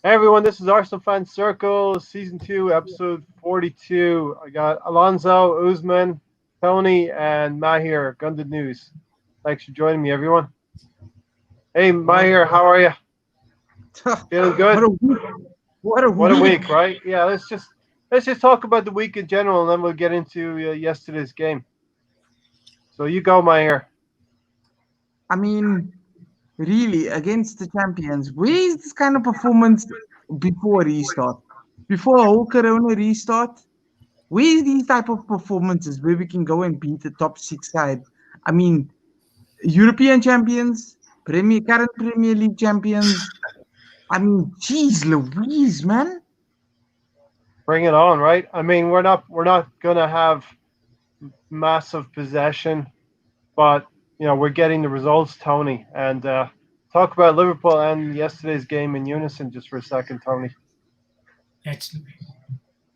Hey everyone, this is Arsenal Fan Circle, Season 2, Episode 42. I got Alonso, Usman, Tony, and Mahir. Gunded News. Thanks for joining me, everyone. Hey Mahir, how are you? Feeling What good? a week! What a What a week, week! right? Yeah, let's just talk about the week in general, and then we'll get into yesterday's game. So you go, Mahir. I mean, really, against the champions, where is this kind of performance before restart? Before a whole Corona restart, where is these type of performances where we can go and beat the top six side? I mean, European champions, current Premier League champions. I mean, geez, Louise, man. Bring it on, right? I mean, we're not gonna have massive possession, but we're getting the results, Tony. And talk about Liverpool and yesterday's game in unison just for a second, Tony. It's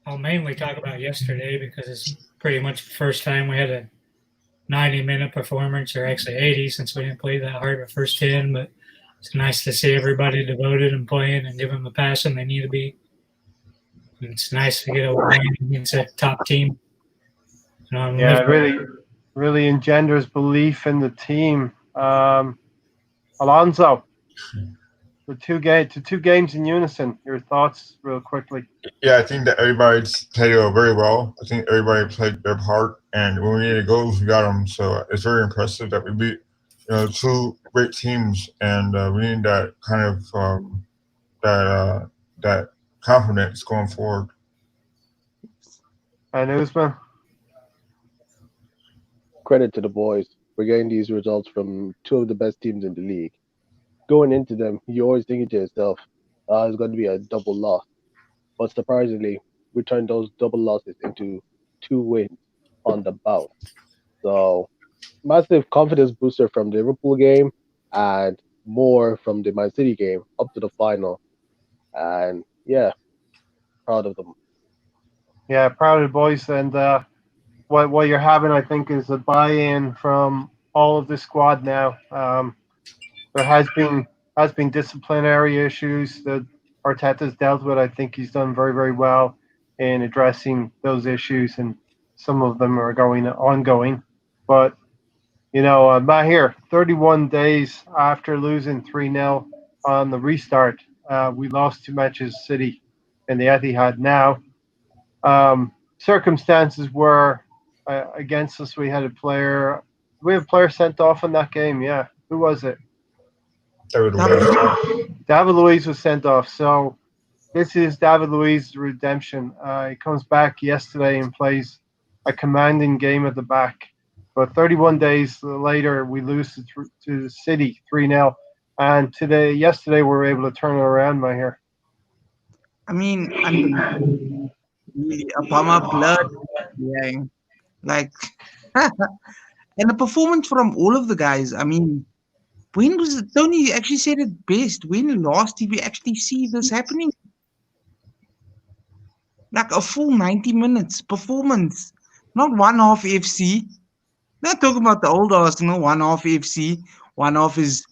I'll mainly talk about yesterday because it's pretty much the first time we had a 90-minute performance, or actually 80, since we didn't play that hard the first 10. But it's nice to see everybody devoted and playing and giving them the passion they need to be. And it's nice to get a win against a top team. Yeah, it really engenders belief in the team. Alonso, the two games in unison. Your thoughts, real quickly. Yeah, I think that everybody's played very well. I think everybody played their part, and when we needed goals, we got them. So it's very impressive that we beat, two great teams, and we need that kind of that confidence going forward. And Usman. Credit to the boys. We're getting these results from two of the best teams in the league. Going into them, you're always thinking to yourself, it's going to be a double loss. But surprisingly, we turned those double losses into two wins on the bounce. So, massive confidence booster from the Liverpool game and more from the Man City game up to the final. And yeah, proud of them. Yeah, proud of the boys. And what you're having, I think, is a buy-in from all of the squad now. There has been disciplinary issues that Arteta's dealt with. I think he's done very, very well in addressing those issues, and some of them are going ongoing. But Mahir, 31 days after losing 3-0 on the restart, we lost two matches City in the Etihad. Now, circumstances were against us. We had a player sent off in that game. Yeah, who was it? David That was Luiz. David Luiz was sent off. So this is David Luiz's redemption. He comes back yesterday and plays a commanding game at the back. But 31 days later, we lose to City 3-0. And yesterday, we were able to turn it around, Mahir. I mean, really a bummer blood. Yeah, like, and the performance from all of the guys. I mean, when was it? Tony actually said it best. When last did we actually see this happening? Like a full 90 minutes performance, not one half FC. Not talking about the old Arsenal, one half FC. One half is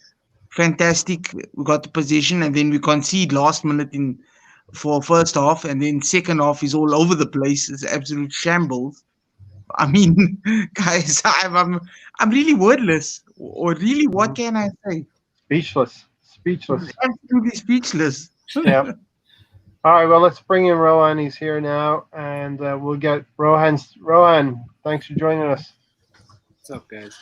fantastic. We got the position and then we concede last minute in for first half, and then second half is all over the place. It's absolute shambles. I mean, guys, I'm really wordless. Or really, what can I say? Speechless. Absolutely speechless. Yeah. All right, well, let's bring in Rohan. He's here now, and we'll get Rohan, thanks for joining us. What's up, guys?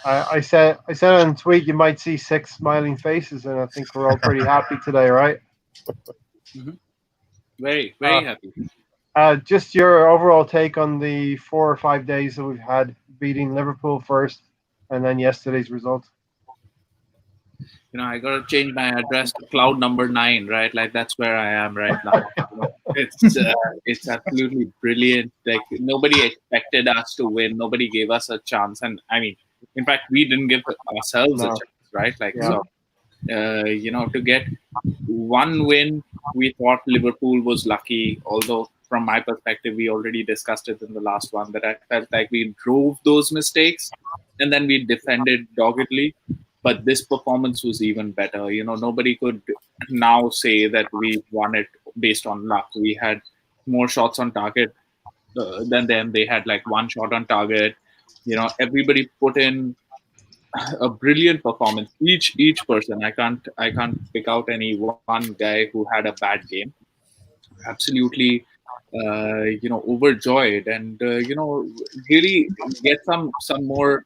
I said on the tweet you might see 6 smiling faces, and I think we're all pretty happy today, right? Very, very happy. Just your overall take on the 4 or 5 days that we've had, beating Liverpool first, and then yesterday's result. I got to change my address to cloud number 9, right? Like that's where I am right now. It's absolutely brilliant. Like nobody expected us to win. Nobody gave us a chance, and I mean, in fact, we didn't give ourselves a chance, right? Like so, to get one win, we thought Liverpool was lucky. Although, from my perspective, we already discussed it in the last one that I felt like we drove those mistakes, and then we defended doggedly. but this performance was even better. Nobody could now say that we won it based on luck. We had more shots on target than them. They had like one shot on target. Everybody put in a brilliant performance. Each person. I can't pick out any one guy who had a bad game. Absolutely, overjoyed, and really get some more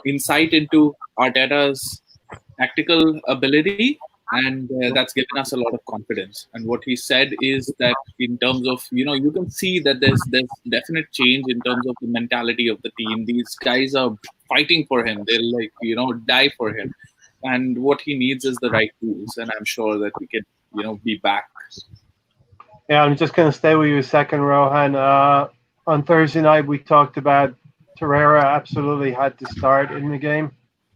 insight into Arteta's tactical ability, and that's given us a lot of confidence. And what he said is that in terms of you can see that there's definite change in terms of the mentality of the team. These guys are fighting for him. They'll die for him, and what he needs is the right tools. And I'm sure that we can be back. Yeah, I'm just going to stay with you a second, Rohan. On Thursday night, we talked about Torreira absolutely had to start in the game.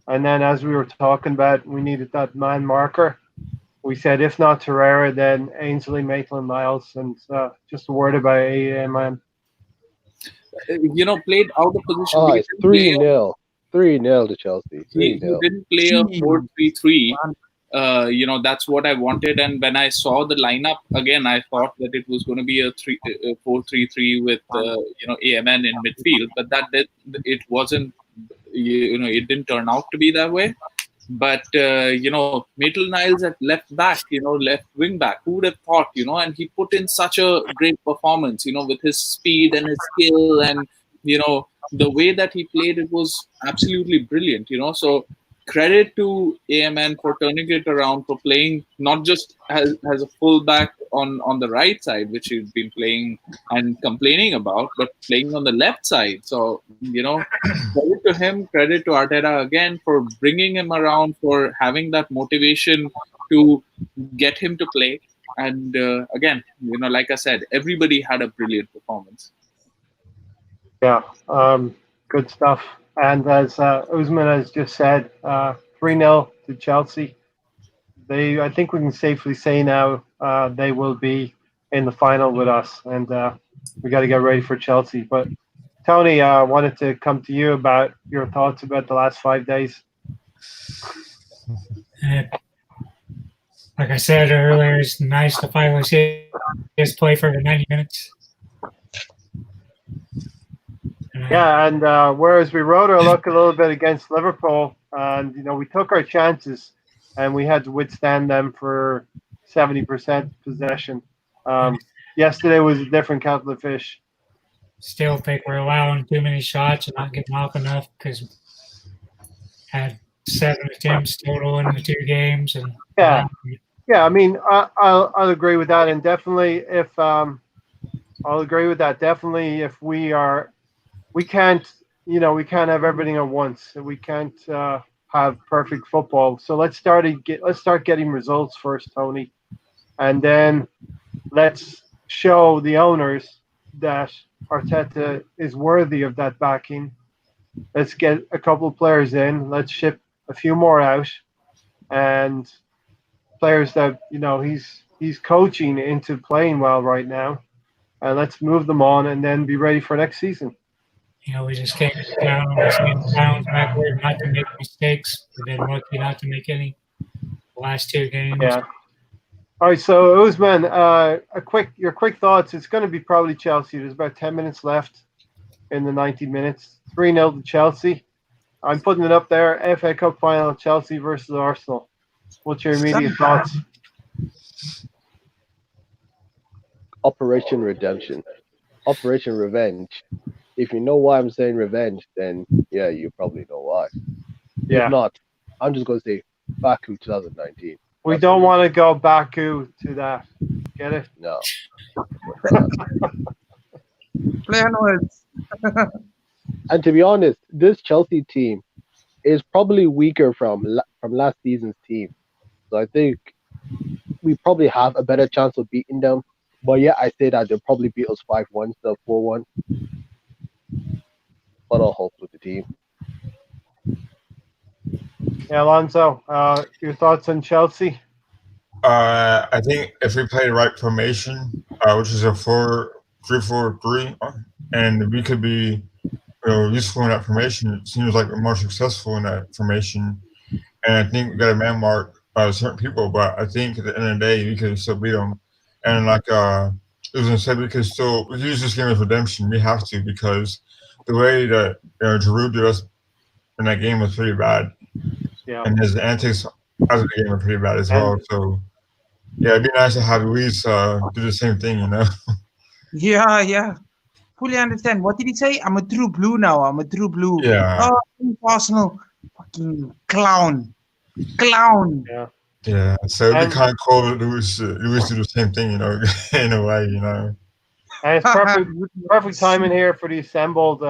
And then as we were talking about, we needed that man marker. We said, if not Torreira, then Ainsley, Maitland-Niles. And just a word about AEM, man. Played out of position. Oh, it's 3-0. 3-0 to Chelsea. 3-0. He didn't play a 4-3-3. That's what I wanted. And when I saw the lineup again, I thought that it was going to be a 4-3-3 with AMN in midfield. But it wasn't. It didn't turn out to be that way. But Maitland-Niles at left back, left wing back. Who would have thought? And he put in such a great performance. With his speed and his skill, and the way that he played, it was absolutely brilliant. So credit to AMN for turning it around, for playing not just as a fullback on the right side, which he'd been playing and complaining about, but playing on the left side. So, credit to him, credit to Arteta again for bringing him around, for having that motivation to get him to play. And again, like I said, everybody had a brilliant performance. Yeah, good stuff. And as Usman has just said, 3-0 to Chelsea. I think we can safely say now they will be in the final with us, and we got to get ready for Chelsea. But Tony, I wanted to come to you about your thoughts about the last 5 days. Like I said earlier, it's nice to finally see us play for the 90 minutes. Yeah, and whereas we rode our luck a little bit against Liverpool, and we took our chances, and we had to withstand them for 70% possession. Yesterday was a different kettle of fish. Still think we're allowing too many shots and not getting off enough, because had 7 attempts total in the 2 games, and yeah. I mean, I'll agree with that, and definitely if I'll agree with that. Definitely, if we can't have everything at once. We can't have perfect football. So let's start getting results first, Tony, and then let's show the owners that Arteta is worthy of that backing. Let's get a couple of players in. Let's ship a few more out, and players that he's coaching into playing well right now. And let's move them on, and then be ready for next season. We just can't get down on the same pounds backward, not to make mistakes. We've been lucky not to make any the last 2 games. Yeah. All right, so Usman, your quick thoughts. It's going to be probably Chelsea. There's about 10 minutes left in the 90 minutes. 3-0 to Chelsea. I'm putting it up there. FA Cup final, Chelsea versus Arsenal. What's your immediate thoughts? Operation Redemption. Operation Revenge. If you know why I'm saying revenge, then yeah, you probably know why. Yeah. If not, I'm just going to say Baku 2019. We don't want to go Baku to that. Get it? No. Play onwards. And to be honest, this Chelsea team is probably weaker from last season's team. So I think we probably have a better chance of beating them. But yeah, I say that they'll probably beat us 5-1 instead of 4-1. But I'll hope with the team. Yeah, Alonso, your thoughts on Chelsea? I think if we play the right formation, which is a 4-3-4-3, and we could be useful in that formation. It seems like we're more successful in that formation. And I think we got a man mark certain people, but I think at the end of the day, we could still beat them. And like it was said, we can use this game as redemption. We have to, because the way that Giroud did us in that game was pretty bad. Yeah. And his antics out of the game are pretty bad as well. So yeah, it'd be nice to have Luis do the same thing, Yeah. Fully understand. What did he say? I'm a true blue now. I'm a true blue. Yeah. Oh, Arsenal. Fucking clown. Clown. Yeah. Yeah. So it'd And- be kind of cool that Luis do the same thing, in a way, And it's perfect timing here for the assembled.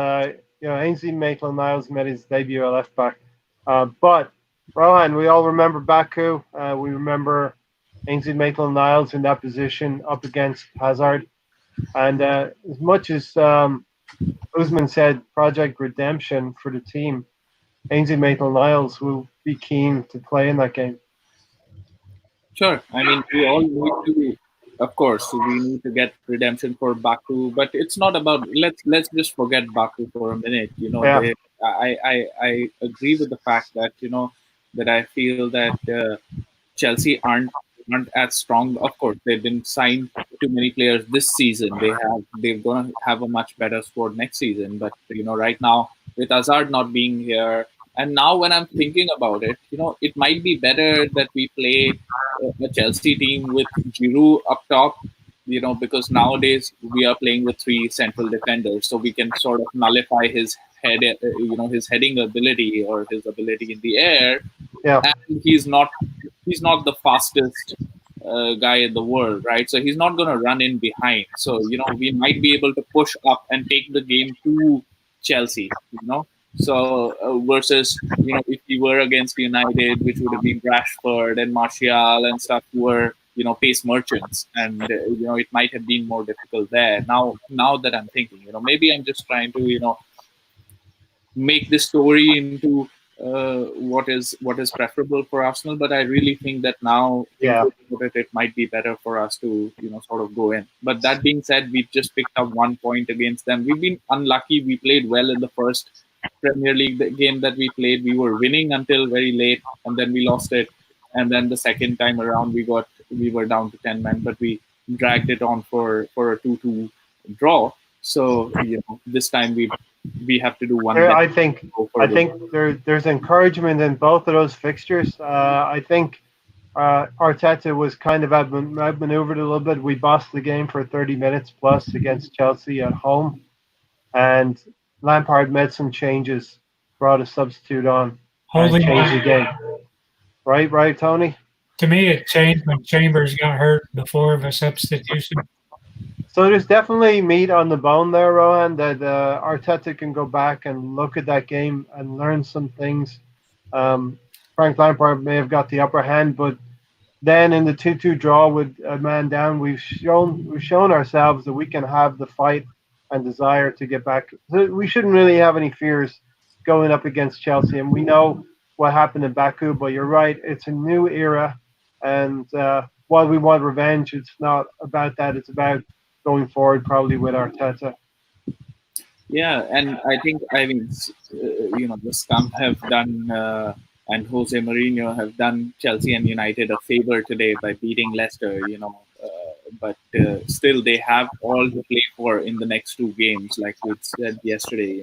Ainsley Maitland-Niles made his debut at left back. But Rohan, we all remember Baku. We remember Ainsley Maitland-Niles in that position up against Hazard. And as much as Usman said, Project Redemption for the team, Ainsley Maitland-Niles will be keen to play in that game. Sure. I mean, we all need to, of course, we need to get redemption for Baku, but it's not about. Let's just forget Baku for a minute. Yeah. I agree with the fact that that I feel that Chelsea aren't as strong. Of course, they've been signed too many players this season. They're gonna have a much better squad next season. But right now with Hazard not being here, and now when I'm thinking about it, it might be better that we play a Chelsea team with Giroud up top. Because nowadays we are playing with three central defenders, so we can sort of nullify his his heading ability or his ability in the air. Yeah. And he's not the fastest guy in the world, right? So he's not going to run in behind. So we might be able to push up and take the game to Chelsea. So versus if we were against United, which would have been Rashford and Martial and stuff, who were pace merchants, and it might have been more difficult there. Now that I'm thinking, maybe I'm just trying to make this story into what is preferable for Arsenal, but I really think that now it might be better for us to sort of go in. But that being said, we've just picked up 1 point against them. We've been unlucky. We played well in the first Premier League game that we played. We were winning until very late, and then we lost it. And then the second time around, we were down to 10 men, but we dragged it on for a 2-2 draw. So this time we have to do one. I think there's encouragement in both of those fixtures. I think Arteta was kind of outmaneuvered a little bit. We bossed the game for 30 minutes plus against Chelsea at home, and Lampard made some changes, brought a substitute on, and changed the game. Right, Tony? To me, it changed when Chambers got hurt before the substitution. So there's definitely meat on the bone there, Rohan, that Arteta can go back and look at that game and learn some things. Frank Lampard may have got the upper hand, but then in the 2-2 draw with a man down, we've shown ourselves that we can have the fight and desire to get back. So we shouldn't really have any fears going up against Chelsea, and we know what happened in Baku, but you're right, it's a new era, and while we want revenge, it's not about that, it's about going forward probably with Arteta. Yeah, and I mean, the scum have done and Jose Mourinho have done Chelsea and United a favor today by beating Leicester. But still they have all to play for in the next two games, like we said yesterday.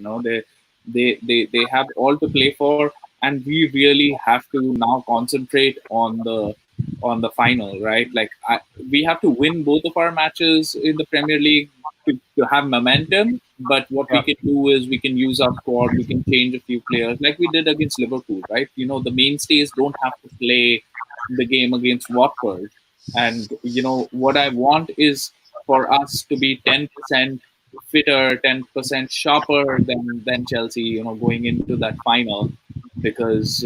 They have all to play for, and we really have to now concentrate on the final, right? Like we have to win both of our matches in the Premier League to have momentum. But what we can do is we can use our squad, we can change a few players, like we did against Liverpool, right? The mainstays don't have to play the game against Watford. And what I want is for us to be 10% fitter, 10% sharper than Chelsea, going into that final, because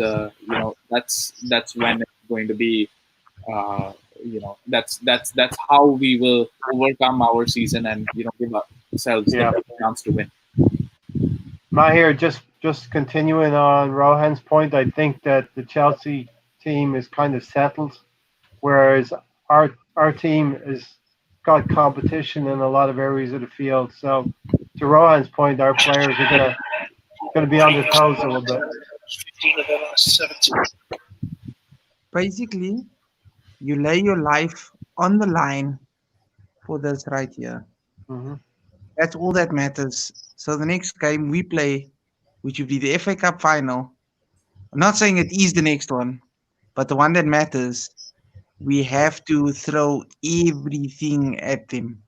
that's when it's going to be. That's how we will overcome our season and give ourselves the chance to win. Mahir, just continuing on Rohan's point, I think that the Chelsea team is kind of settled, whereas our team has got competition in a lot of areas of the field. So to Rohan's point, our players are going to going to be on their toes a little bit. Basically, you lay your life on the line for this right here. Hmm. That's all that matters. So the next game we play, which will be the FA Cup final. I'm not saying it is the next one, but the one that matters, we have to throw everything at them.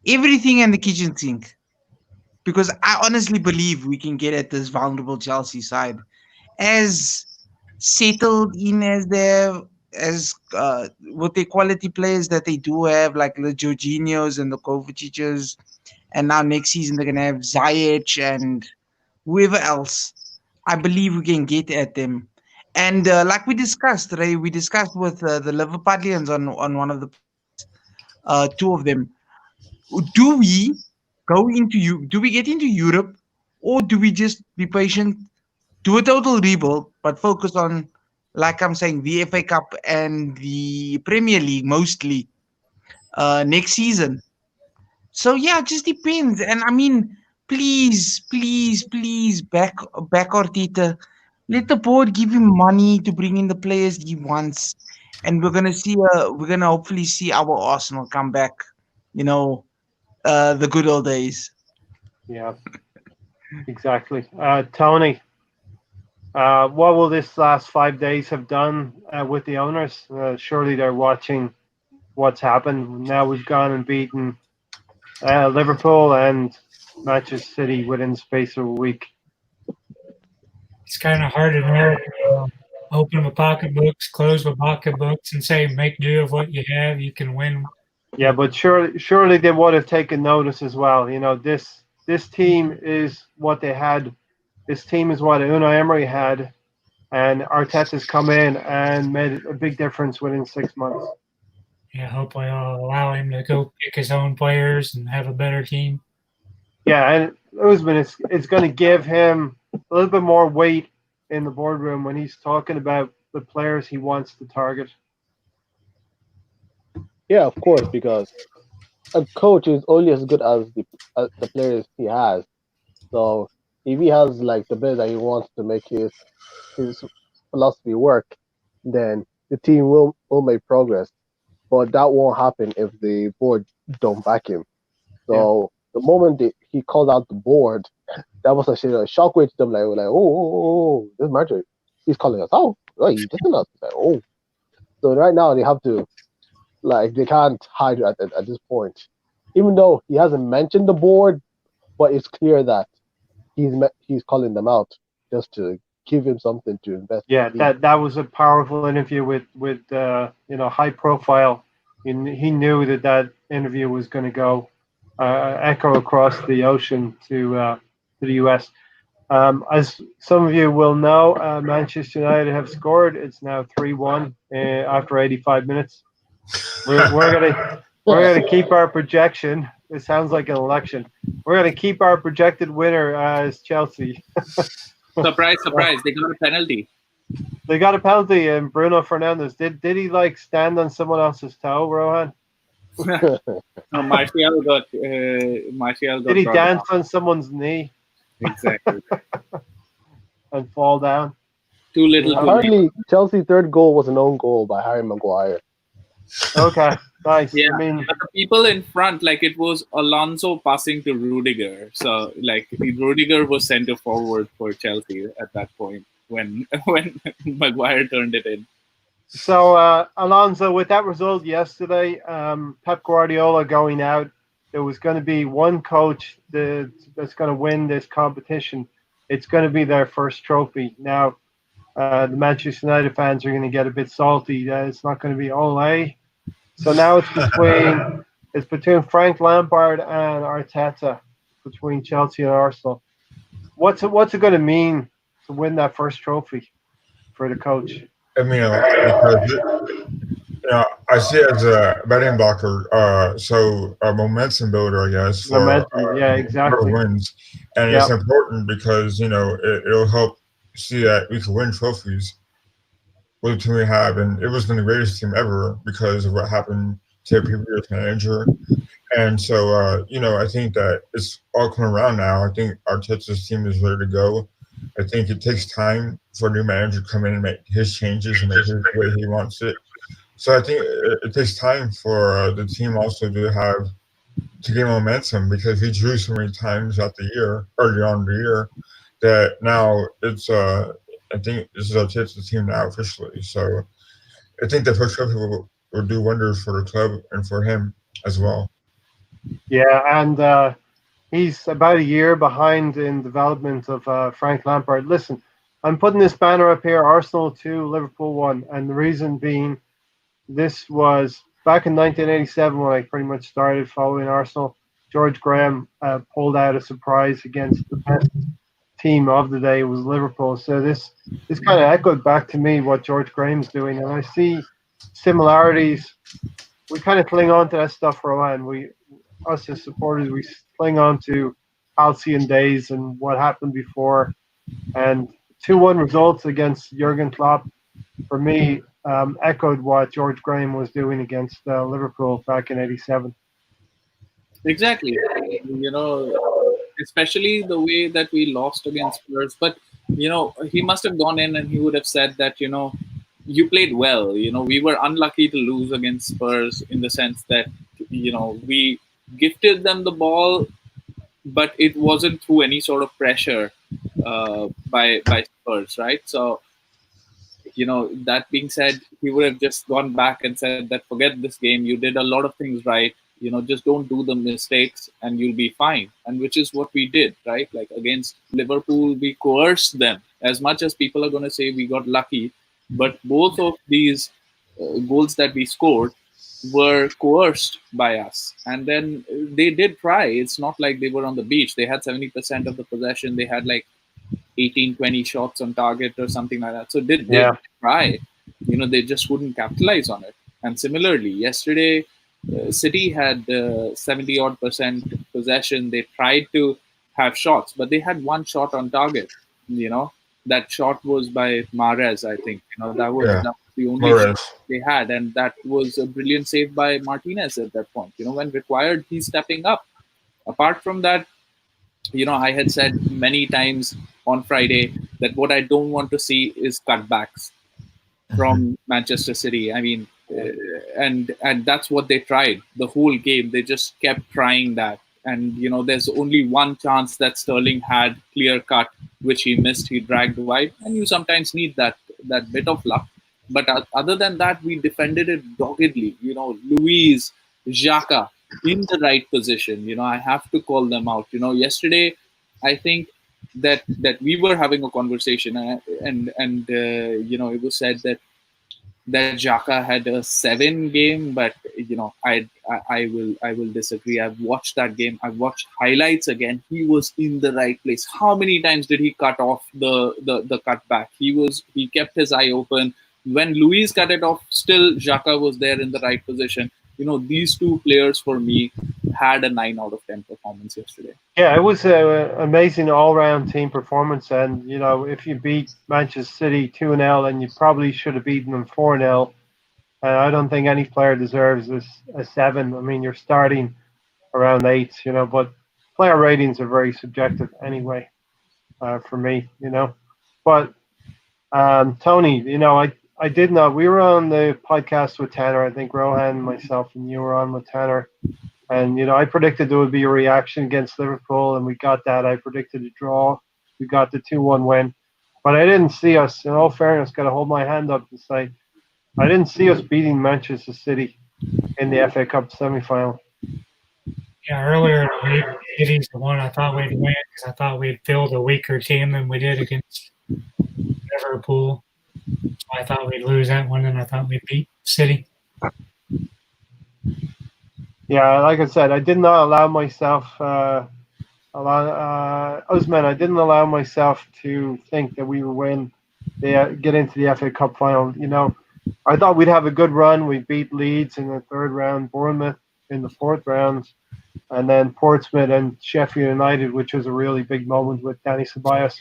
Everything in the kitchen sink. Because I honestly believe we can get at this vulnerable Chelsea side. As settled in as they're as with the quality players that they do have, like the Jorginhos and the Kovacic's, and now next season they're gonna have Ziyech and whoever else. I believe we can get at them. And like we discussed, Ray, we discussed with the Liverpudlians on one of the two of them. Do we go into you? Do we get into Europe, or do we just be patient, do a total rebuild, but focus on, like I'm saying, the FA Cup and the Premier League mostly next season? So yeah, it just depends. And I mean, please, please, please back Arteta. Let the board give him money to bring in the players he wants, and we're gonna hopefully see our Arsenal come back. You know, the good old days. Yeah, exactly. Tony, what will this last 5 days have done with the owners? Surely they're watching what's happened. Now we've gone and beaten Liverpool and Manchester City within the space of a week. It's kind of hard to know. Open my pocketbooks, close my pocketbooks, and say, make do of what you have. You can win. Yeah, but surely they would have taken notice as well. You know, this team is what they had. This team is what Unai Emery had, and Arteta's come in and made a big difference within 6 months. Yeah, hopefully I'll allow him to go pick his own players and have a better team. Yeah, and Usman, it's going to give him a little bit more weight in the boardroom when he's talking about the players he wants to target. Yeah, of course, because a coach is only as good as the players he has. So if he has like the players that he wants to make his philosophy work, then the team will make progress. But that won't happen if the board don't back him. So the moment he called out the board, that was a shockwave to them. Like, oh, this manager, he's calling us out. Oh, he's dissing us. Like, oh. So right now they have to, like, they can't hide at this point. Even though he hasn't mentioned the board, but it's clear that he's calling them out just to give him something to invest. Yeah, that was a powerful interview with high profile. He knew that interview was going to go echo across the ocean to the US. As some of you will know, Manchester United have scored. It's now 3-1 after 85 minutes. We're gonna keep our projection. It sounds like an election. We're gonna keep our projected winner as Chelsea. Surprise, surprise! They got a penalty. They got a penalty, and Bruno Fernandes did he like stand on someone else's toe, Rohan? No, Martial got. Did he dance on someone's knee? Exactly. And fall down? Too little. Apparently, Chelsea's third goal was an own goal by Harry Maguire. Okay, nice. Yeah, I mean, but the people in front, like it was Alonso passing to Rudiger. So, like Rudiger was centre forward for Chelsea at that point when Maguire turned it in. So, Alonso, with that result yesterday, Pep Guardiola going out, there was going to be one coach that's going to win this competition. It's going to be their first trophy. Now, the Manchester United fans are going to get a bit salty. It's not going to be Ole. So now it's between Frank Lampard and Arteta, between Chelsea and Arsenal. What's it going to mean to win that first trophy for the coach? I mean, because I see it as a betting blocker, so a momentum builder, I guess. For, momentum, yeah, exactly. Wins, and it's important because it'll help see that we can win trophies with the team we have, and it was the greatest team ever because of what happened to a previous manager. And so, I think that it's all coming around now. I think Arteta's team is ready to go. I think it takes time for a new manager to come in and make his changes and make his way he wants it. So I think it takes time for the team also to gain momentum, because he drew so many times out the year, early on in the year, that now it's I think this is a tip to the team now officially. So I think the first couple will do wonders for the club and for him as well. Yeah, and he's about a year behind in development of Frank Lampard. Listen, I'm putting this banner up here: Arsenal 2, Liverpool 1, and the reason being, this was back in 1987 when I pretty much started following Arsenal. George Graham pulled out a surprise against the best team of the day, was Liverpool. So this kind of echoed back to me what George Graham's doing, and I see similarities. We kind of cling on to that stuff for a while, and us as supporters, we cling on to halcyon days and what happened before. And 2-1 results against Jurgen Klopp, for me, echoed what George Graham was doing against Liverpool back in '87. Exactly. Especially the way that we lost against Spurs. But, he must have gone in and he would have said that, you played well. We were unlucky to lose against Spurs in the sense that, we gifted them the ball, but it wasn't through any sort of pressure by Spurs, right? So, that being said, he would have just gone back and said that forget this game. You did a lot of things right. Just don't do the mistakes and you'll be fine. And which is what we did, right? Like against Liverpool, we coerced them. As much as people are going to say we got lucky, but both of these goals that we scored were coerced by us. And then they did try. It's not like they were on the beach. They had 70% of the possession. They had like 18-20 shots on target or something like that. So they try. They just wouldn't capitalize on it. And similarly, yesterday, City had 70-odd% possession. They tried to have shots, but they had one shot on target. That shot was by Mahrez, I think. That was the only shot they had, and that was a brilliant save by Martinez at that point. When required, he's stepping up. Apart from that, I had said many times on Friday that what I don't want to see is cutbacks from Manchester City. I mean, and that's what they tried the whole game. They just kept trying that. And, there's only one chance that Sterling had clear cut, which he missed. He dragged wide. And you sometimes need that bit of luck. But other than that, we defended it doggedly. Luiz, Xhaka in the right position. I have to call them out. Yesterday, I think that we were having a conversation and it was said that Xhaka had a 7 game, but I will disagree. I've watched that game. I've watched highlights again. He was in the right place. How many times did he cut off the cutback? He kept his eye open. When Luiz cut it off, still Xhaka was there in the right position. These two players for me had a 9 out of 10 performance yesterday. Yeah, it was an amazing all-round team performance, and if you beat Manchester City 2-0, and you probably should have beaten them 4-0. I don't think any player deserves a 7. I mean, you're starting around 8, but player ratings are very subjective anyway, for me, But Tony, I did not. We were on the podcast with Tanner. I think Rohan, myself, and you were on with Tanner. And, I predicted there would be a reaction against Liverpool, and we got that. I predicted a draw. We got the 2-1 win. But I didn't see us, in all fairness, got to hold my hand up and say, I didn't see us beating Manchester City in the FA Cup semi-final. Yeah, earlier in the week, City's the one I thought we'd win because I thought we'd field a weaker team than we did against Liverpool. So I thought we'd lose that one, and I thought we'd beat City. Yeah, like I said, I did not allow myself, Usman, I didn't allow myself to think that we would win, get into the FA Cup final. I thought we'd have a good run. We beat Leeds in the 3rd round, Bournemouth in the 4th round, and then Portsmouth and Sheffield United, which was a really big moment with Danny Ceballos.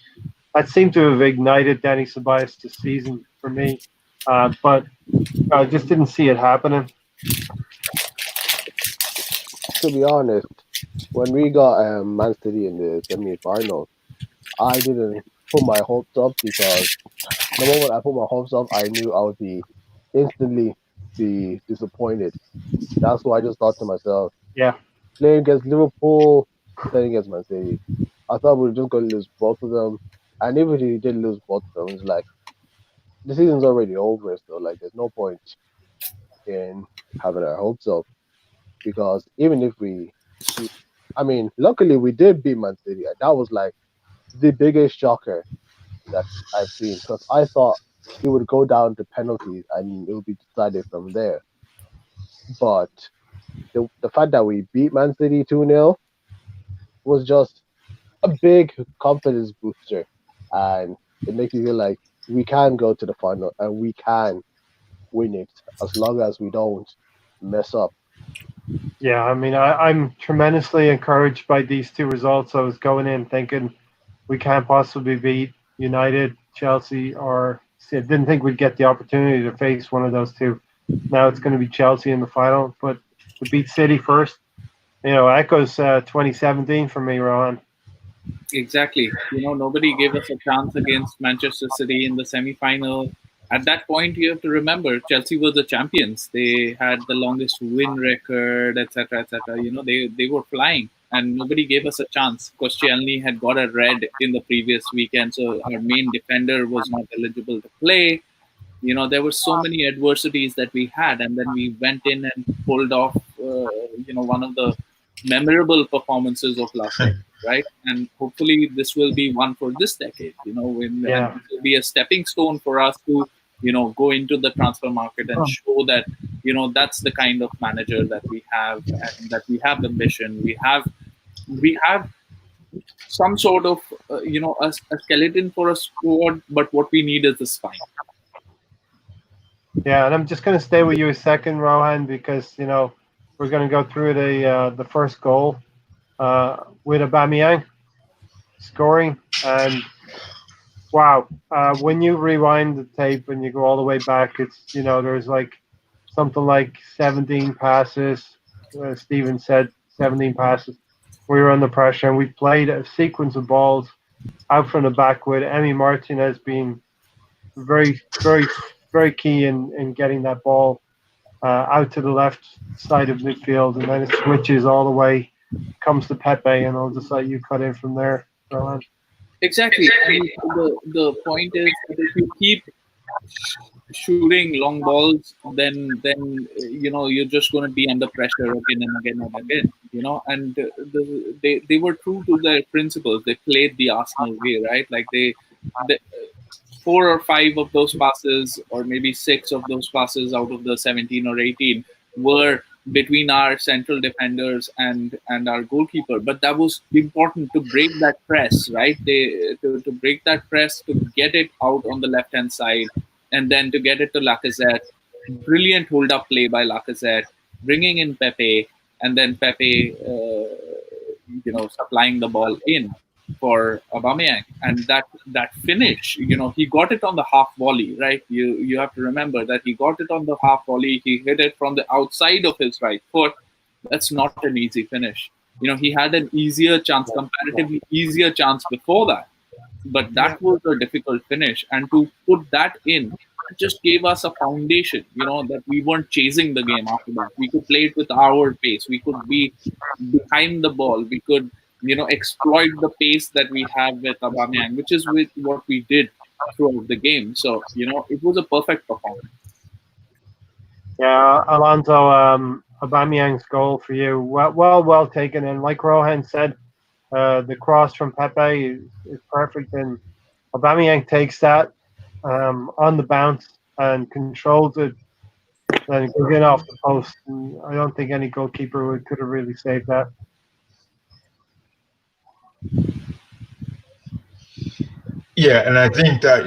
That seemed to have ignited Danny Ceballos this season for me, but I just didn't see it happening. To be honest, when we got Man City in the semi-final, I didn't put my hopes up because the moment I put my hopes up, I knew I would be instantly be disappointed. That's why I just thought to myself, Yeah. playing against Liverpool, playing against Man City, I thought we were just going to lose both of them. And even if we did lose both of them, it's like the season's already over, so like there's no point in having our hopes up because even if I mean, luckily we did beat Man City, and that was like the biggest shocker that I've seen because I thought it would go down to penalties and it would be decided from there. But the fact that we beat Man City 2-0 was just a big confidence booster, and it makes you feel like we can go to the final and we can win it as long as we don't mess up. Yeah, I mean, I'm tremendously encouraged by these two results. I was going in thinking we can't possibly beat United, Chelsea, or I didn't think we'd get the opportunity to face one of those two. Now it's going to be Chelsea in the final, but to beat City first, echoes 2017 for me, Rohan. Exactly. Nobody gave us a chance against Manchester City in the semi-final. At that point, you have to remember Chelsea were the champions. They had the longest win record, etc., etc. They were flying, and nobody gave us a chance. Koscielny had got a red in the previous weekend, so our main defender was not eligible to play. There were so many adversities that we had, and then we went in and pulled off, one of the memorable performances of last decade, right? And hopefully this will be one for this decade, and it will be a stepping stone for us to, go into the transfer market and show that, that's the kind of manager that we have, and that we have ambition. We have some sort of, a skeleton for a squad, but what we need is the spine. Yeah, and I'm just going to stay with you a second, Rohan, because we're going to go through the first goal with Aubameyang scoring, and wow, when you rewind the tape and you go all the way back, it's there's like something like 17 passes. Steven said 17 passes. We were under pressure, and we played a sequence of balls out from the back with Emi Martinez being very, very, very key in getting that ball out to the left side of midfield, and then it switches all the way, comes to Pepe, and I'll just let you cut in from there, Rohan. Exactly. The point is that if you keep shooting long balls, then you're just going to be under pressure again and again and again. And they were true to their principles. They played the Arsenal way, right? Like they 4 or 5 of those passes, or maybe 6 of those passes out of the 17 or 18 were between our central defenders and our goalkeeper. But that was important to break that press, right? To break that press, to get it out on the left-hand side, and then to get it to Lacazette. Brilliant hold-up play by Lacazette, bringing in Pepe, and then Pepe, supplying the ball in for Aubameyang, and that finish, he got it on the half volley, right? You have to remember that he got it on the half volley. He hit it from the outside of his right foot. That's not an easy finish. He had an comparatively easier chance before that, but that was a difficult finish, and to put that in, it just gave us a foundation, that we weren't chasing the game after that. We could play it with our pace. We could be behind the ball. We could exploit the pace that we have with Aubameyang, which is with what we did throughout the game. So, it was a perfect performance. Yeah, Alonso, Aubameyang's goal for you, well taken. And like Rohan said, the cross from Pepe is perfect, and Aubameyang takes that on the bounce and controls it, and it goes in off the post. And I don't think any goalkeeper could have really saved that. Yeah, and I think that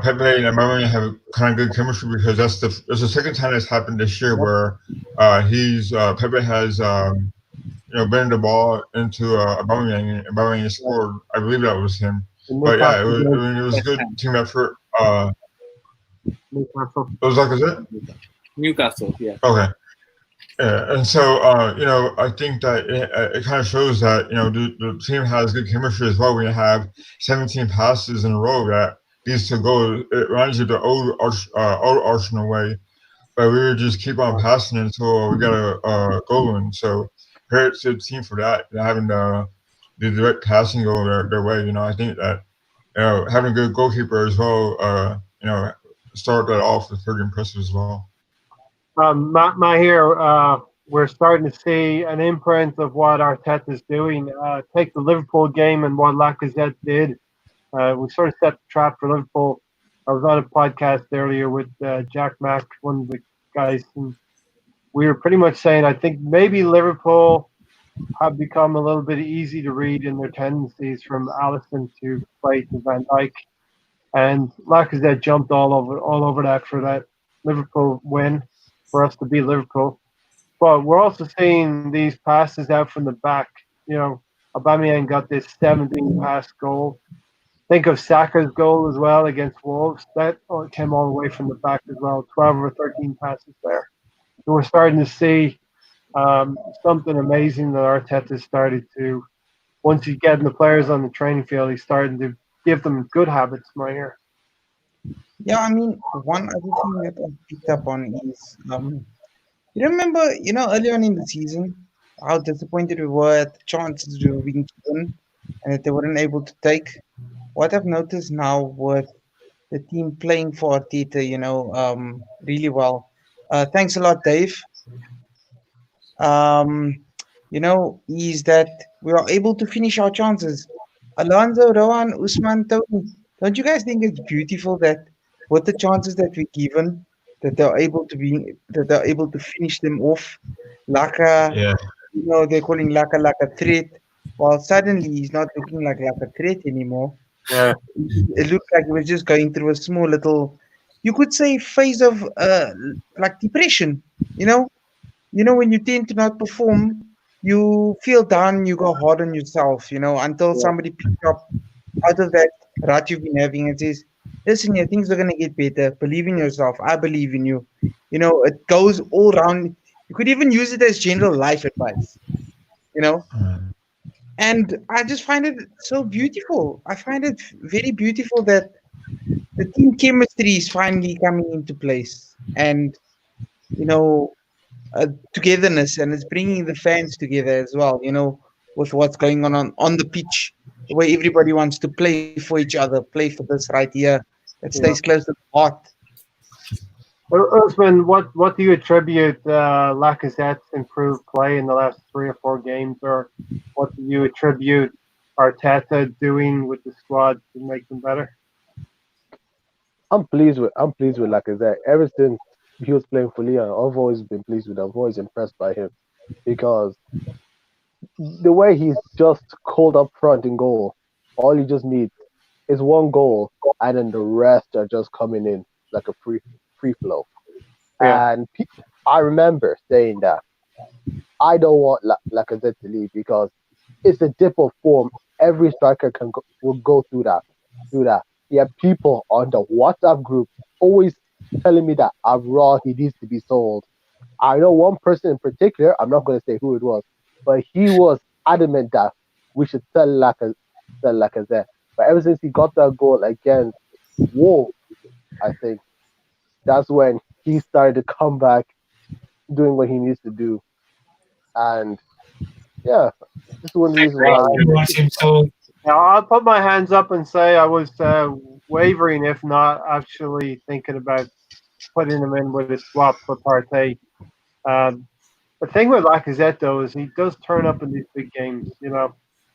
Pepe and Aubameyang have kind of good chemistry because that's the second time that's happened this year where Pepe has been the ball into Aubameyang, and Aubameyang scored. I believe that was him. But yeah, it was a good team effort. Newcastle. It was Lacazette? Newcastle, yeah. Okay. Yeah, and so I think that it kind of shows that the team has good chemistry as well. When you have 17 passes in a row that leads to goal, it reminds you of the old Arsenal way, but we would just keep on passing until we got a goal in. So credit to the team for that, having the direct passing go their way. I think that having a good goalkeeper as well, start that off is pretty impressive as well. My here, we're starting to see an imprint of what Arteta's doing. Take the Liverpool game and what Lacazette did. We sort of set the trap for Liverpool. I was on a podcast earlier with Jack Mack, one of the guys, and we were pretty much saying I think maybe Liverpool have become a little bit easy to read in their tendencies from Alisson to play to Van Dijk, and Lacazette jumped all over that for that Liverpool win for us to beat Liverpool. But we're also seeing these passes out from the back. Aubameyang got this 17 pass goal. Think of Saka's goal as well against Wolves. That came all the way from the back as well. 12 or 13 passes there. So we're starting to see something amazing that Arteta started to. Once he's getting the players on the training field, he's starting to give them good habits. My ear. Yeah, I mean, one other thing that I picked up on is, you remember, earlier on in the season, how disappointed we were at the chances we were being given and that they weren't able to take. What I've noticed now with the team playing for Arteta, really well. Thanks a lot, Dave. Is that we are able to finish our chances. Alonso, Rowan, Usman, Tony, don't you guys think it's beautiful that with the chances that we're given, that they're able to finish them off like a, Yeah. they're calling like a threat. Well, suddenly he's not looking like a threat anymore. Yeah. It looked like he was just going through a small little, you could say, phase of like depression. When you tend to not perform, you feel down, you go hard on yourself, until somebody picks up out of that rut you've been having and says, listen here, things are going to get better. Believe in yourself. I believe in you. It goes all around. You could even use it as general life advice, and I just find it so beautiful. I find it very beautiful that the team chemistry is finally coming into place, and togetherness, and it's bringing the fans together as well. With what's going on the pitch, where everybody wants to play for each other, play for this right here. That stays close to the heart. Usman, what do you attribute Lacazette's improved play in the last 3 or 4 games, or what do you attribute Arteta doing with the squad to make them better? I'm pleased with Lacazette. Ever since he was playing for Leon, I've always been pleased with him. I've always impressed by him because the way he's just cold up front in goal, all you just need is one goal, and then the rest are just coming in like a free flow. Yeah. And I remember saying that I don't want Lacazette to leave because it's a dip of form. Every striker will go through that. You have people on the WhatsApp group always telling me that I'm raw. He needs to be sold. I know one person in particular. I'm not going to say who it was, but he was adamant that we should sell Lacazette. But ever since he got that goal against Wolves, I think that's when he started to come back, doing what he needs to do. And yeah, this is one of the reasons why. Now, I'll put my hands up and say I was wavering, if not actually thinking about putting him in with a swap for Partey. The thing with Lacazette, though, is he does turn up in these big games,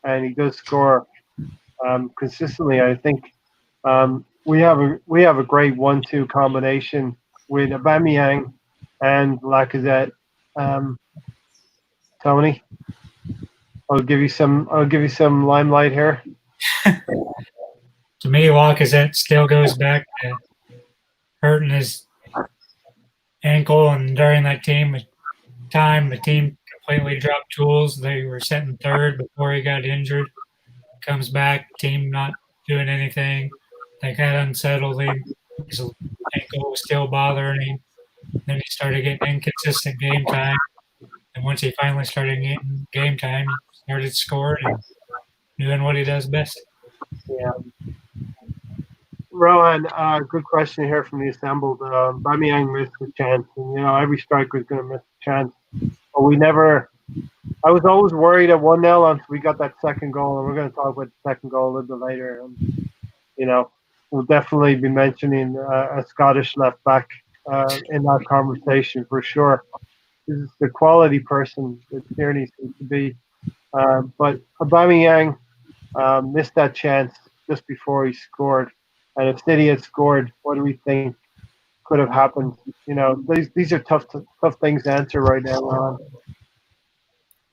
and he does score consistently. I think we have a great 1-2 combination with Aubameyang and Lacazette. Tony, I'll give you some limelight here. To me, Lacazette still goes back to hurting his ankle, and during that time, the team completely dropped tools. They were sitting third before he got injured. Comes back, team not doing anything. They got unsettled him. His ankle was still bothering him. Then he started getting inconsistent game time. And once he finally started getting game time, he started scoring and doing what he does best. Yeah. Rohan, good question here from the assembled. Bamiyang missed a chance, and every striker is going to miss a chance. But we never. I was always worried at 1-0 until we got that second goal, and we're going to talk about the second goal a little bit later. We'll definitely be mentioning a Scottish left back in that conversation for sure. This is the quality person that Tierney seems to be. But Aubameyang missed that chance just before he scored. And if City had scored, what do we think could have happened? These are tough things to answer right now, Ron.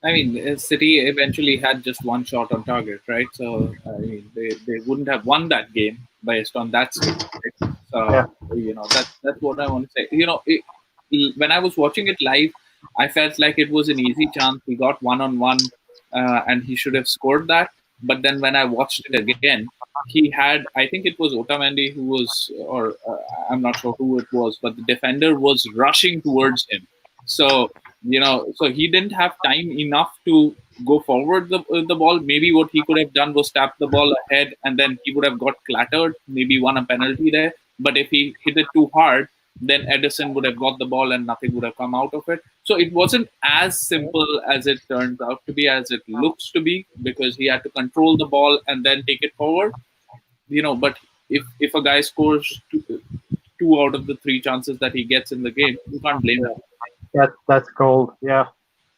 I mean, City eventually had just one shot on target, right? So I mean, they wouldn't have won that game based on that statistic. So that's what I want to say. When I was watching it live, I felt like it was an easy chance. He got 1-on-1, and he should have scored that. But then when I watched it again, he had, I think it was Otamendi who was, or I'm not sure who it was, but the defender was rushing towards him. So so he didn't have time enough to go forward the ball. Maybe what he could have done was tap the ball ahead, and then he would have got clattered, maybe won a penalty there. But if he hit it too hard, then Edison would have got the ball and nothing would have come out of it. So it wasn't as simple as it turns out to be, as it looks to be, because he had to control the ball and then take it forward. But if a guy scores two out of the 3 chances that he gets in the game, you can't blame him. That's gold. Yeah.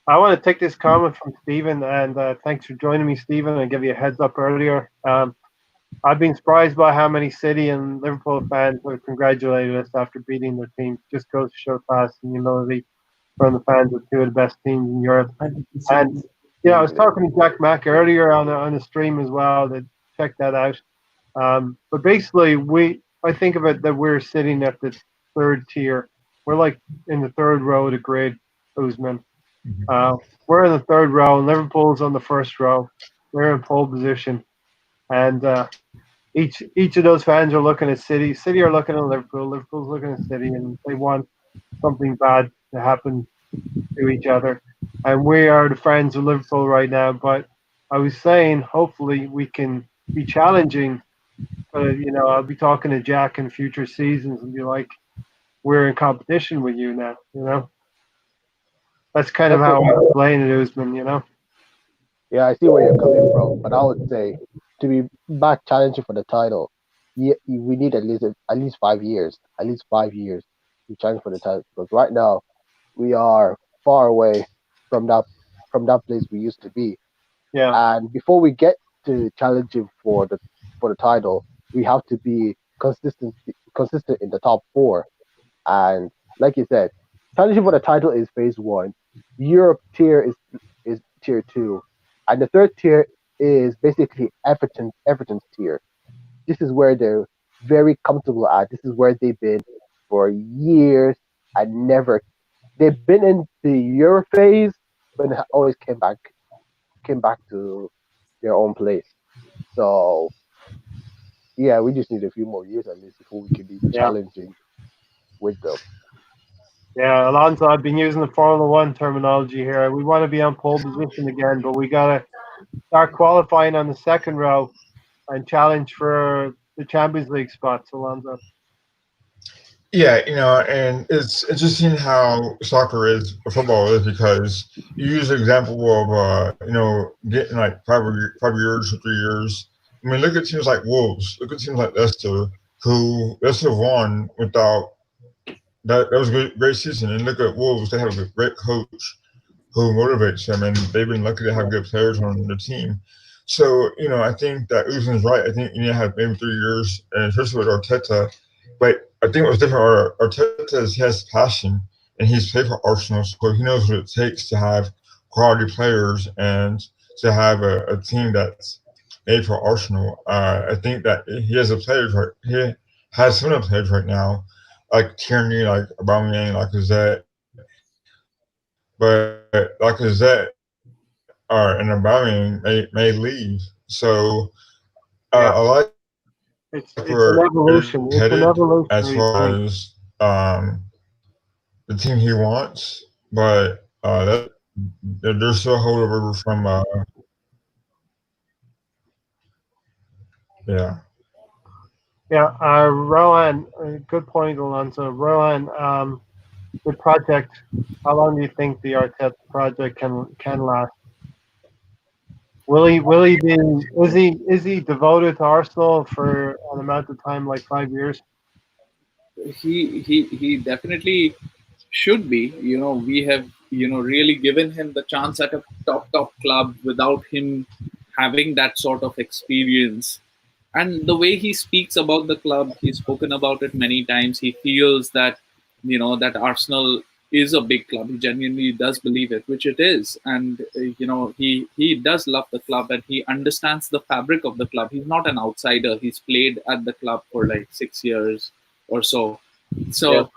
I want to take this comment from Stephen, and thanks for joining me, Stephen. I gave you a heads up earlier. I've been surprised by how many City and Liverpool fans have congratulated us after beating their team. Just goes to show class and humility from the fans of 2 of the best teams in Europe. 100%. And I was talking to Jack Mack earlier on the stream as well. To check that out. But basically, I think of it that we're sitting at the 3rd tier. We're like in the 3rd row of the grid, Usman. We're in the 3rd row, and Liverpool's on the 1st row. We're in pole position, and each of those fans are looking at City. City are looking at Liverpool. Liverpool's looking at City, and they want something bad to happen to each other. And we are the friends of Liverpool right now. But I was saying, hopefully, we can be challenging. I'll be talking to Jack in future seasons and be like, we're in competition with you now, That's kind of how I'm playing it, Usman, Yeah, I see where you're coming from, but I would say to be back challenging for the title, we need at least 5 years, to challenge for the title. Because right now, we are far away from that place we used to be. Yeah. And before we get to challenging for the title, we have to be consistent in the top 4. And like you said, challenging for the title is phase 1. Europe tier is tier 2, and the 3rd tier is basically Everton's tier. This is where they're very comfortable at. This is where they've been for years and never. They've been in the Euro phase, but always came back to their own place. So yeah, we just need a few more years at least before we can be challenging with them. Yeah, Alonso, I've been using the Formula 1 terminology here. We want to be on pole position again, but we got to start qualifying on the 2nd row and challenge for the Champions League spots, Alonso. Yeah, and it's interesting how soccer is, or football is, because you use the example of, getting like 5 years or 3 years. I mean, look at teams like Wolves. Look at teams like Leicester, who Leicester won without that. That was a great season. And look at Wolves; they have a great coach who motivates them, and they've been lucky to have good players on the team. So, I think that Usman's right. I think you need to have maybe 3 years, and especially with Arteta. But I think what's different, Arteta is he has passion, and he's played for Arsenal, so he knows what it takes to have quality players and to have a team that's made for Arsenal. I think that he has he has some of the players right now, like Tierney, like Aubameyang, like Lacazette. But Lacazette and Aubameyang may leave. So I like it's an evolution. It's an evolution as far as the team he wants. But They're still holdover from yeah. Yeah, Rohan, good point, Alonso. Rohan, the project. How long do you think the Arteta project can last? Will he be? Is he devoted to Arsenal for an amount of time like 5 years? He definitely should be. We have really given him the chance at a top club without him having that sort of experience. And the way he speaks about the club, he's spoken about it many times. He feels that that Arsenal is a big club. He genuinely does believe it, which it is. And he does love the club, and he understands the fabric of the club. He's not an outsider. He's played at the club for like 6 years or so. Yeah. So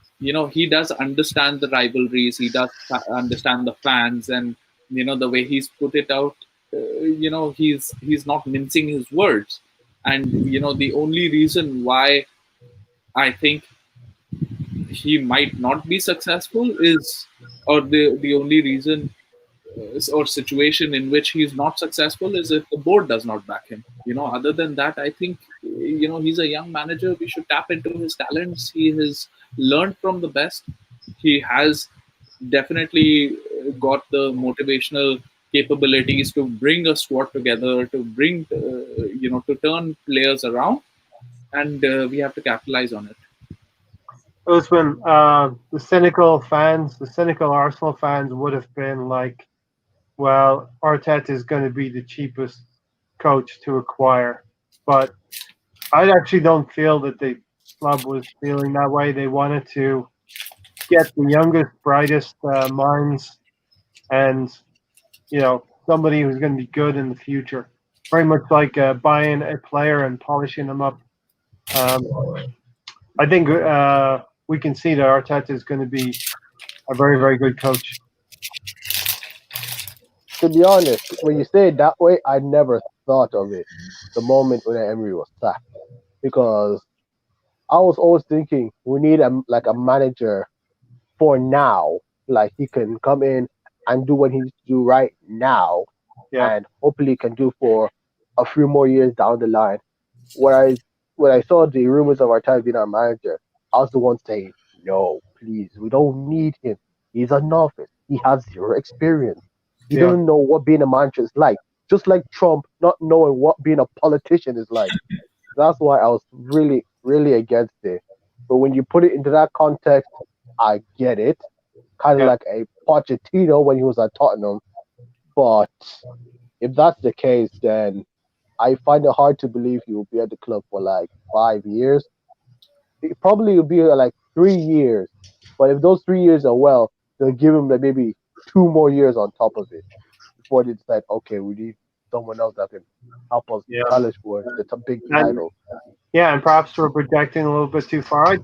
he does understand the rivalries. He does understand the fans, and the way he's put it out. He's not mincing his words. And the only reason why I think he might not be successful is, or the only reason or situation in which he's not successful is if the board does not back him. Other than that, I think he's a young manager. We should tap into his talents. He has learned from the best. He has definitely got the motivational capabilities to bring a squad together, to bring to turn players around, and we have to capitalize on it. Usman, the cynical Arsenal fans would have been like, well, Arteta is going to be the cheapest coach to acquire. But I actually don't feel that the club was feeling that way. They wanted to get the youngest, brightest minds and, somebody who's going to be good in the future. Very much like buying a player and polishing them up. I think we can see that Arteta is going to be a very, very good coach. To be honest, when you say it that way, I never thought of it the moment when Emery was sacked, because I was always thinking we need a manager for now, like he can come in and do what he needs to do right now, Yeah. and hopefully can do for a few more years down the line. When I when I saw the rumors of Arteta being our manager, I was the one saying, "No, please, we don't need him. He's a novice. He has zero experience. He Yeah. doesn't know what being a manager is like. Just like Trump not knowing what being a politician is like." That's why I was really, really against it. But when you put it into that context, I get it. Kind of Yeah. like a Pochettino when he was at Tottenham. But if that's the case, then I find it hard to believe he will be at the club for like 5 years. It probably will be like 3 years. But if those 3 years are well, they'll give him like maybe 2 more years on top of it before they decide, okay, we need someone else that can help us Yeah. challenge for the big And title. yeah, and perhaps we're projecting a little bit too far. I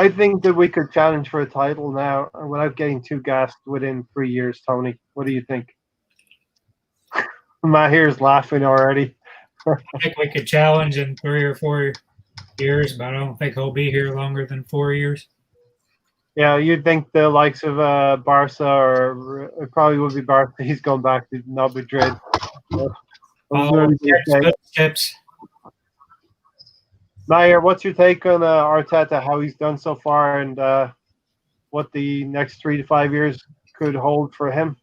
think that we could challenge for a title now without getting too gassed within 3 years. Tony, what do you think? Mahir's laughing already. I think we could challenge in 3 or 4 years, but I don't think he'll be here longer than 4 years. Yeah, you'd think the likes of Barca, or it probably would be Barca. He's going back to not Madrid. Steps. Mahir, what's your take on Arteta, how he's done so far, and what the next 3 to 5 years could hold for him?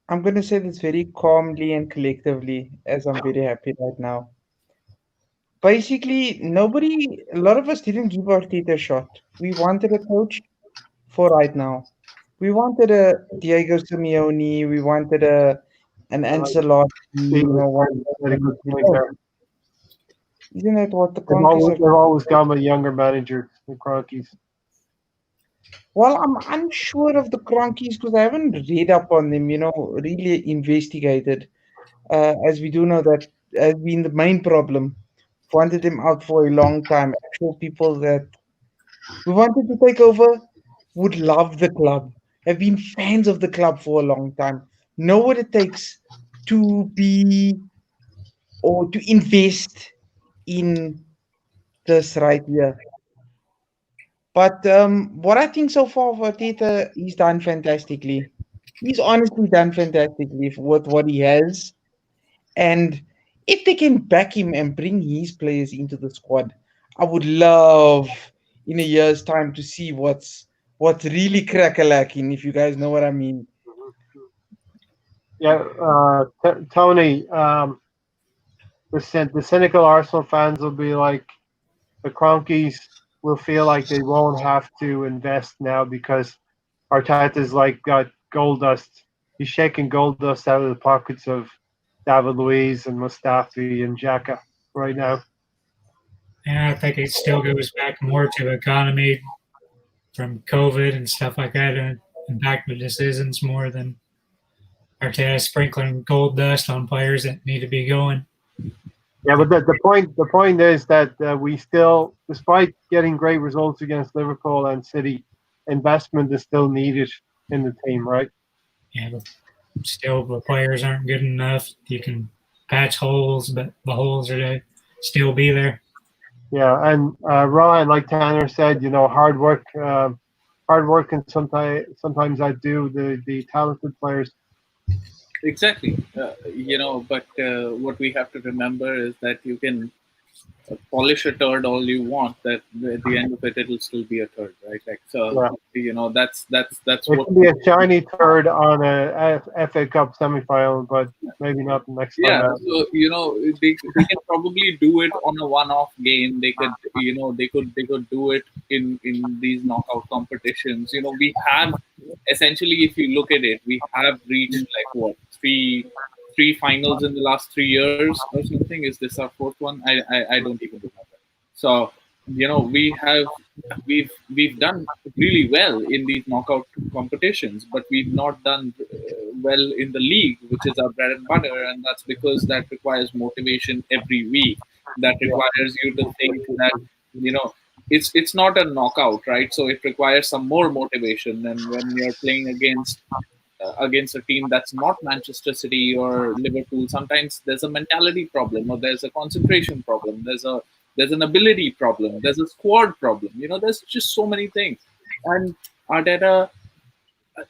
I'm going to say this very calmly and collectively, as I'm very happy right now. Basically, a lot of us didn't give Arteta a shot. We wanted a coach for right now. We wanted a Diego Simeone. We wanted an Ancelotti. Very good point there. Isn't that what the They've Cronkies always gone with younger managers, the Cronkies. Well, I'm unsure of the Cronkies because I haven't read up on them, really investigated. As we do know that has been the main problem. Wanted them out for a long time. Actual people that we wanted to take over would love the club, have been fans of the club for a long time, know what it takes to be or to invest in this right here. But what I think so far of Arteta, he's done fantastically. He's honestly done fantastically with what he has. And if they can back him and bring his players into the squad, I would love in a year's time to see what's really crack-a-lacking, if you guys know what I mean. Yeah, Tony, the cynical Arsenal fans will be like, the Cronkies will feel like they won't have to invest now because Arteta's like got gold dust. He's shaking gold dust out of the pockets of David Luiz and Mustafi and Xhaka right now. And I think it still goes back more to the economy from COVID and stuff like that, and impact the decisions more than Arteta sprinkling gold dust on players that need to be going. Yeah, but the point is that we still, despite getting great results against Liverpool and City, investment is still needed in the team, right? Yeah, but still the players aren't good enough. You can patch holes, but the holes are to still be there. Yeah, and Ryan, like Tanner said, hard work can sometimes outdo the talented players. Exactly. But what we have to remember is that you can polish a turd all you want, that at the end of it, it'll still be a turd, right? Like, so, that's It what. can be a shiny turd on a FA Cup semi-final, but maybe not the next time Yeah, out. so they can probably do it on a one-off game. They could do it in these knockout competitions. We have essentially, if you look at it, we have reached like what three finals in the last 3 years or something. Is this our fourth one? I don't even remember. So we've done really well in these knockout competitions, but we've not done well in the league, which is our bread and butter, and that's because that requires motivation every week. That requires you to think that it's not a knockout, right? So it requires some more motivation. And when you're playing against a team that's not Manchester City or Liverpool, sometimes there's a mentality problem, or there's a concentration problem, there's an ability problem, there's a squad problem. There's just so many things. And Arteta,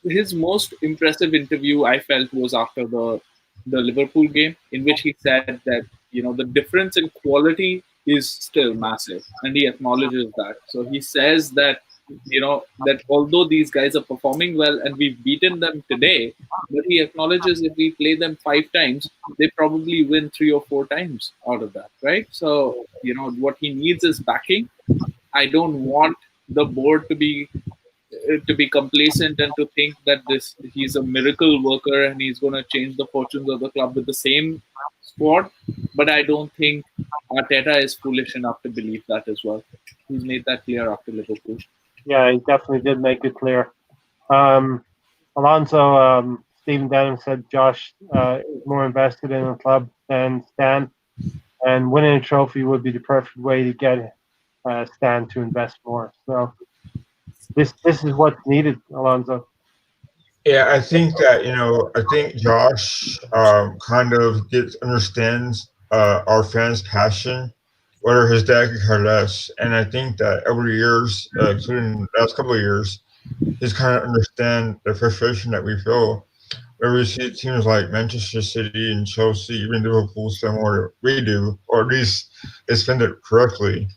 his most impressive interview I felt was after the Liverpool game, in which he said that the difference in quality is still massive, and he acknowledges that. So he says that that although these guys are performing well and we've beaten them today, but he acknowledges if we play them 5 times, they probably win 3 or 4 times out of that, right? So what he needs is backing. I don't want the board to be complacent and to think that he's a miracle worker and he's going to change the fortunes of the club with the same squad. But I don't think Arteta is foolish enough to believe that as well. He's made that clear after Liverpool. Yeah, he definitely did make it clear. Alonso, Stephen Denham said Josh is more invested in the club than Stan, and winning a trophy would be the perfect way to get Stan to invest more. So this is what's needed, Alonso. Yeah, I think that I think Josh kind of understands our fans' passion, whether his dad could care less. And I think that over the years, including the last couple of years, he's kind of understand the frustration that we feel where we see teams like Manchester City and Chelsea, even Liverpool, spend more than we do, or at least they spend it correctly.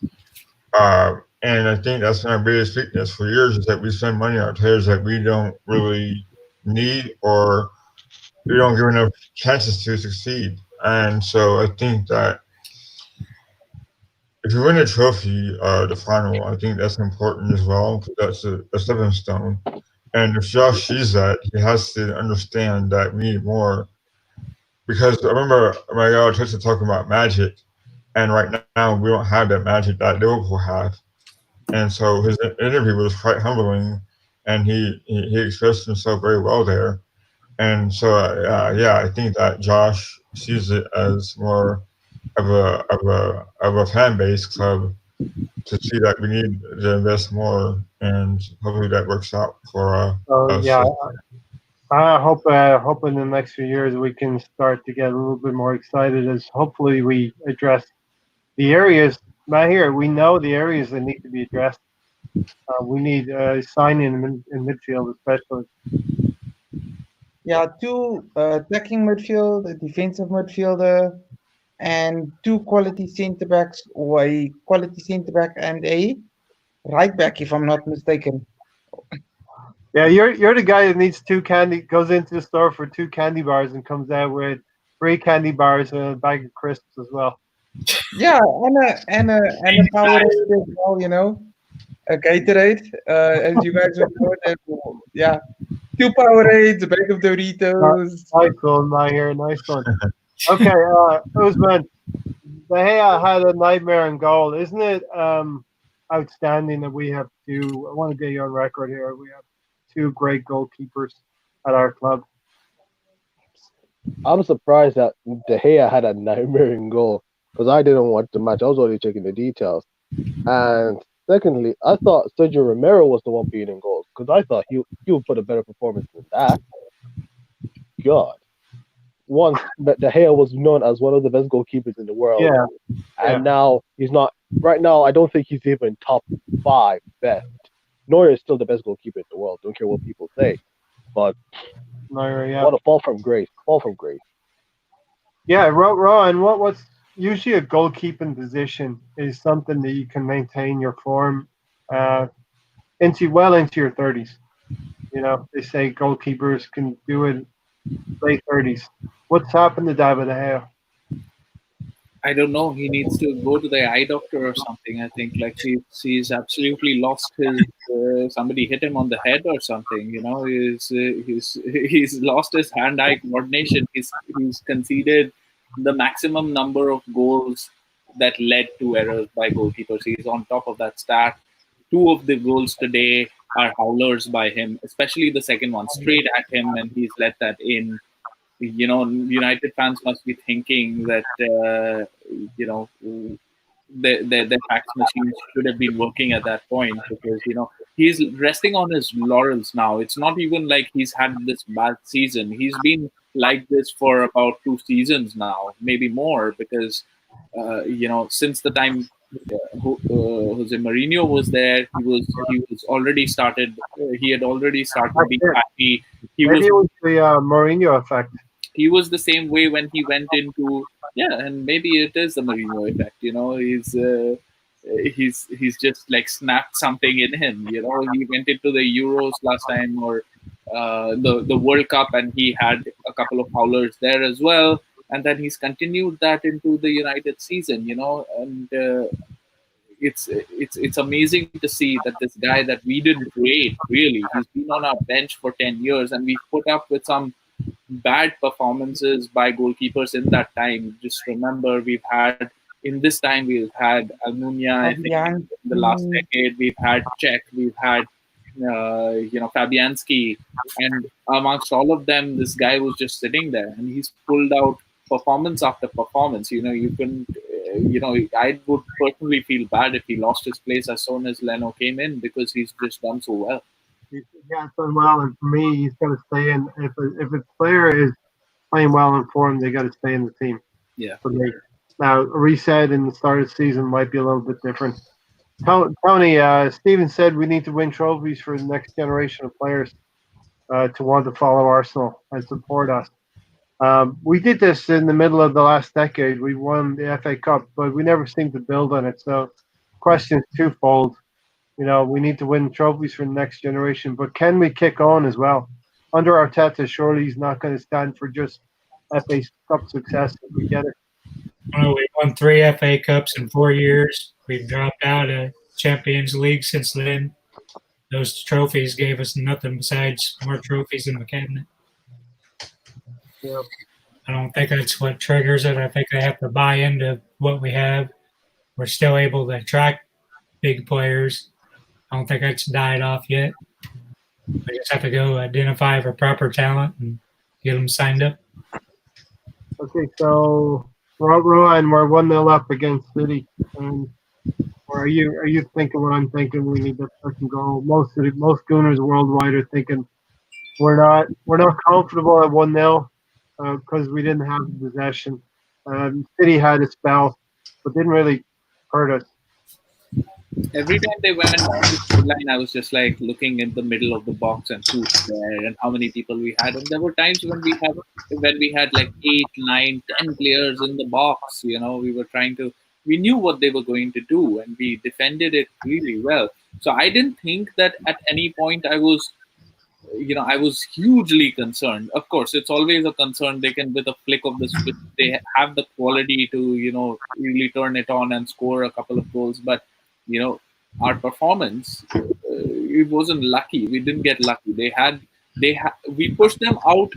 And I think that's my biggest weakness for years is that we spend money on players that we don't really need or we don't give enough chances to succeed. And so I think that if you win a trophy, the final, I think that's important as well. That's a stepping stone. And if Josh sees that, he has to understand that we need more. Because I remember my guy Tessa talking about magic, and right now we don't have that magic that Liverpool have. And so his interview was quite humbling, and he expressed himself very well there. And so I think that Josh sees it as more of a fan base club to see that we need to invest more, and hopefully that works out for us. Yeah, I hope in the next few years we can start to get a little bit more excited as hopefully we address the areas. Mahir, we know the areas that need to be addressed. We need signing in midfield, especially. Yeah, two attacking midfield, a defensive midfielder, and two quality centre backs, or a quality centre back and a right back, if I'm not mistaken. Yeah, you're the guy that needs two candy, goes into the store for two candy bars and comes out with three candy bars and a bag of crisps as well. Yeah, and a Powerade as well, you know, a Gatorade, as you guys would know it. And, yeah, two Powerades, a bag of Doritos. Nice one, Maher. Nice one. Okay, Usman, De Gea had a nightmare in goal, isn't it? Outstanding that we have two. I want to get you on record here. We have two great goalkeepers at our club. I'm surprised that De Gea had a nightmare in goal because I didn't watch the match. I was only checking the details. And secondly, I thought Sergio Romero was the one being in goals because I thought he would put a better performance than that. God. Once De Gea was known as one of the best goalkeepers in the world. Yeah. And now he's not. Right now, I don't think he's even top 5 best. Neuer is still the best goalkeeper in the world. Don't care what people say. But Neuer, yeah. what a fall from grace. Fall from grace. Yeah, Rowan, what's usually a goalkeeping position is something that you can maintain your form into your 30s. You know, they say goalkeepers can do it late 30s. What's happened to David De Gea? I don't know. He needs to go to the eye doctor or something. I think like he's absolutely lost his. Somebody hit him on the head or something. You know, he's lost his hand-eye coordination. He's conceded the maximum number of goals that led to errors by goalkeepers. He's on top of that stat. 2 of the goals today are howlers by him, especially the second one, straight at him, and he's let that in. You know, United fans must be thinking that their fax machines should have been working at that point because he's resting on his laurels now. It's not even like he's had this bad season. He's been like this for about 2 seasons now, maybe more, because since the time Jose Mourinho was there, he was already started. He had already started being happy. Maybe it was the Mourinho effect. He was the same way when he went into and maybe it is the Mourinho effect. He's just like snapped something in him. He went into the Euros last time or the World Cup, and he had a couple of howlers there as well. And then he's continued that into the United season. And it's amazing to see that this guy that we didn't rate, really, he's been on our bench for 10 years, and we've put up with some bad performances by goalkeepers in that time. Just remember, we've had Almunia, I think, in the last decade. We've had Czech, we've had Fabianski, and amongst all of them, this guy was just sitting there, and he's pulled out performance after performance. I would personally feel bad if he lost his place as soon as Leno came in, because he's just done so well. He's done well, and for me, he's got to stay in. If a player is playing well and form, they got to stay in the team. Yeah. For me. Now, a reset in the start of the season might be a little bit different. Tony, Stephen said we need to win trophies for the next generation of players to want to follow Arsenal and support us. We did this in the middle of the last decade. We won the FA Cup, but we never seemed to build on it. So, question is twofold. We need to win trophies for the next generation, but can we kick on as well? Under Arteta, surely he's not going to stand for just FA Cup success if we get it. Well, we won 3 FA Cups in 4 years. We've dropped out of Champions League since then. Those trophies gave us nothing besides more trophies in the cabinet. Yeah. I don't think that's what triggers it. I think they have to buy into what we have. We're still able to attract big players. I don't think that's died off yet. We just have to go identify for proper talent and get them signed up. Okay, so Rowan, we're 1-0 up against City. Or are you thinking what I'm thinking? We need that second goal. Most Gooners worldwide are thinking we're not comfortable at 1-0 because we didn't have the possession. City had a spell, but didn't really hurt us. every time they went down the score line, I was just like looking in the middle of the box and who's there and how many people we had. And there were times when we had like 8, 9, 10 players in the box. We were trying to. We knew what they were going to do, and we defended it really well. So I didn't think that at any point I was hugely concerned. Of course, it's always a concern. They can, with a flick of the switch, they have the quality to, really turn it on and score a couple of goals. But, our performance, it wasn't lucky. We didn't get lucky. We pushed them out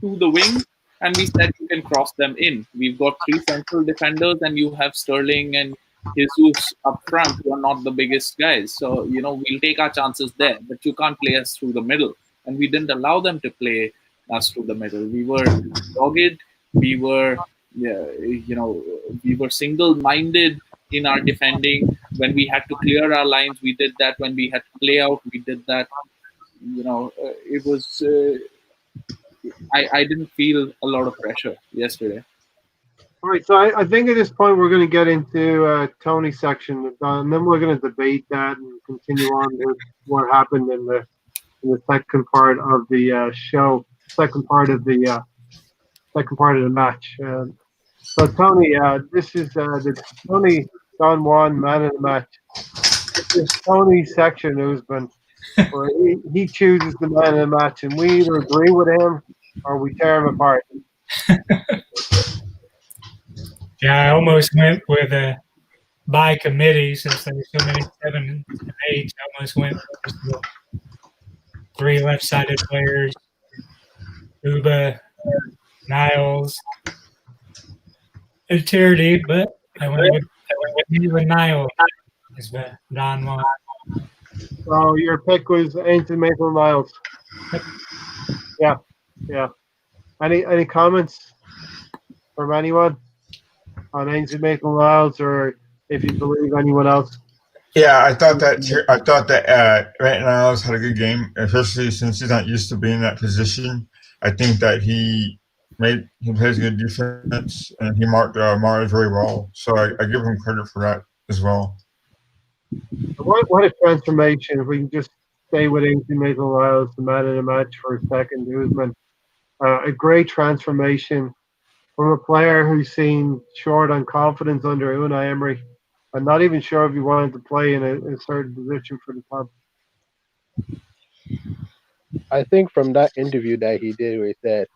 to the wing, and we said you can cross them in. We've got 3 central defenders, and you have Sterling and Jesus up front, who are not the biggest guys. So, we'll take our chances there, but you can't play us through the middle. And we didn't allow them to play us through the middle. We were dogged. We were, we were single-minded in our defending. When we had to clear our lines, we did that. When we had to play out, we did that. It was. I didn't feel a lot of pressure yesterday. All right, so I think at this point we're going to get into Tony's section, and then we're going to debate that and continue on with what happened in the second part of the show, second part of the match. So Tony, this is the Tony Don Juan Man of the Match. This is Tony's section, Usman, where he chooses the man of the match, and we either agree with him or we tear him apart. Yeah, I almost went with by committee since there's so many 7 and 8. I almost went with 3 left-sided players: Uba, Niles, and Charity. But I went with you and Niles as Don Juan. So your pick was Ainsley Maitland-Niles. Yeah. Any comments from anyone on Ainsley Maitland-Niles, or if you believe anyone else? Yeah, I thought that Maitland Niles had a good game, especially since he's not used to being in that position. I think that he plays good defense, and he marked Mars very well. So I give him credit for that as well. What a transformation! If we can just stay with Ainsley Maitland-Niles, the man of the match, for a second, Usman. A great transformation from a player who seemed short on confidence under Unai Emery, and not even sure if he wanted to play in a certain position for the club. I think from that interview that he did, where he said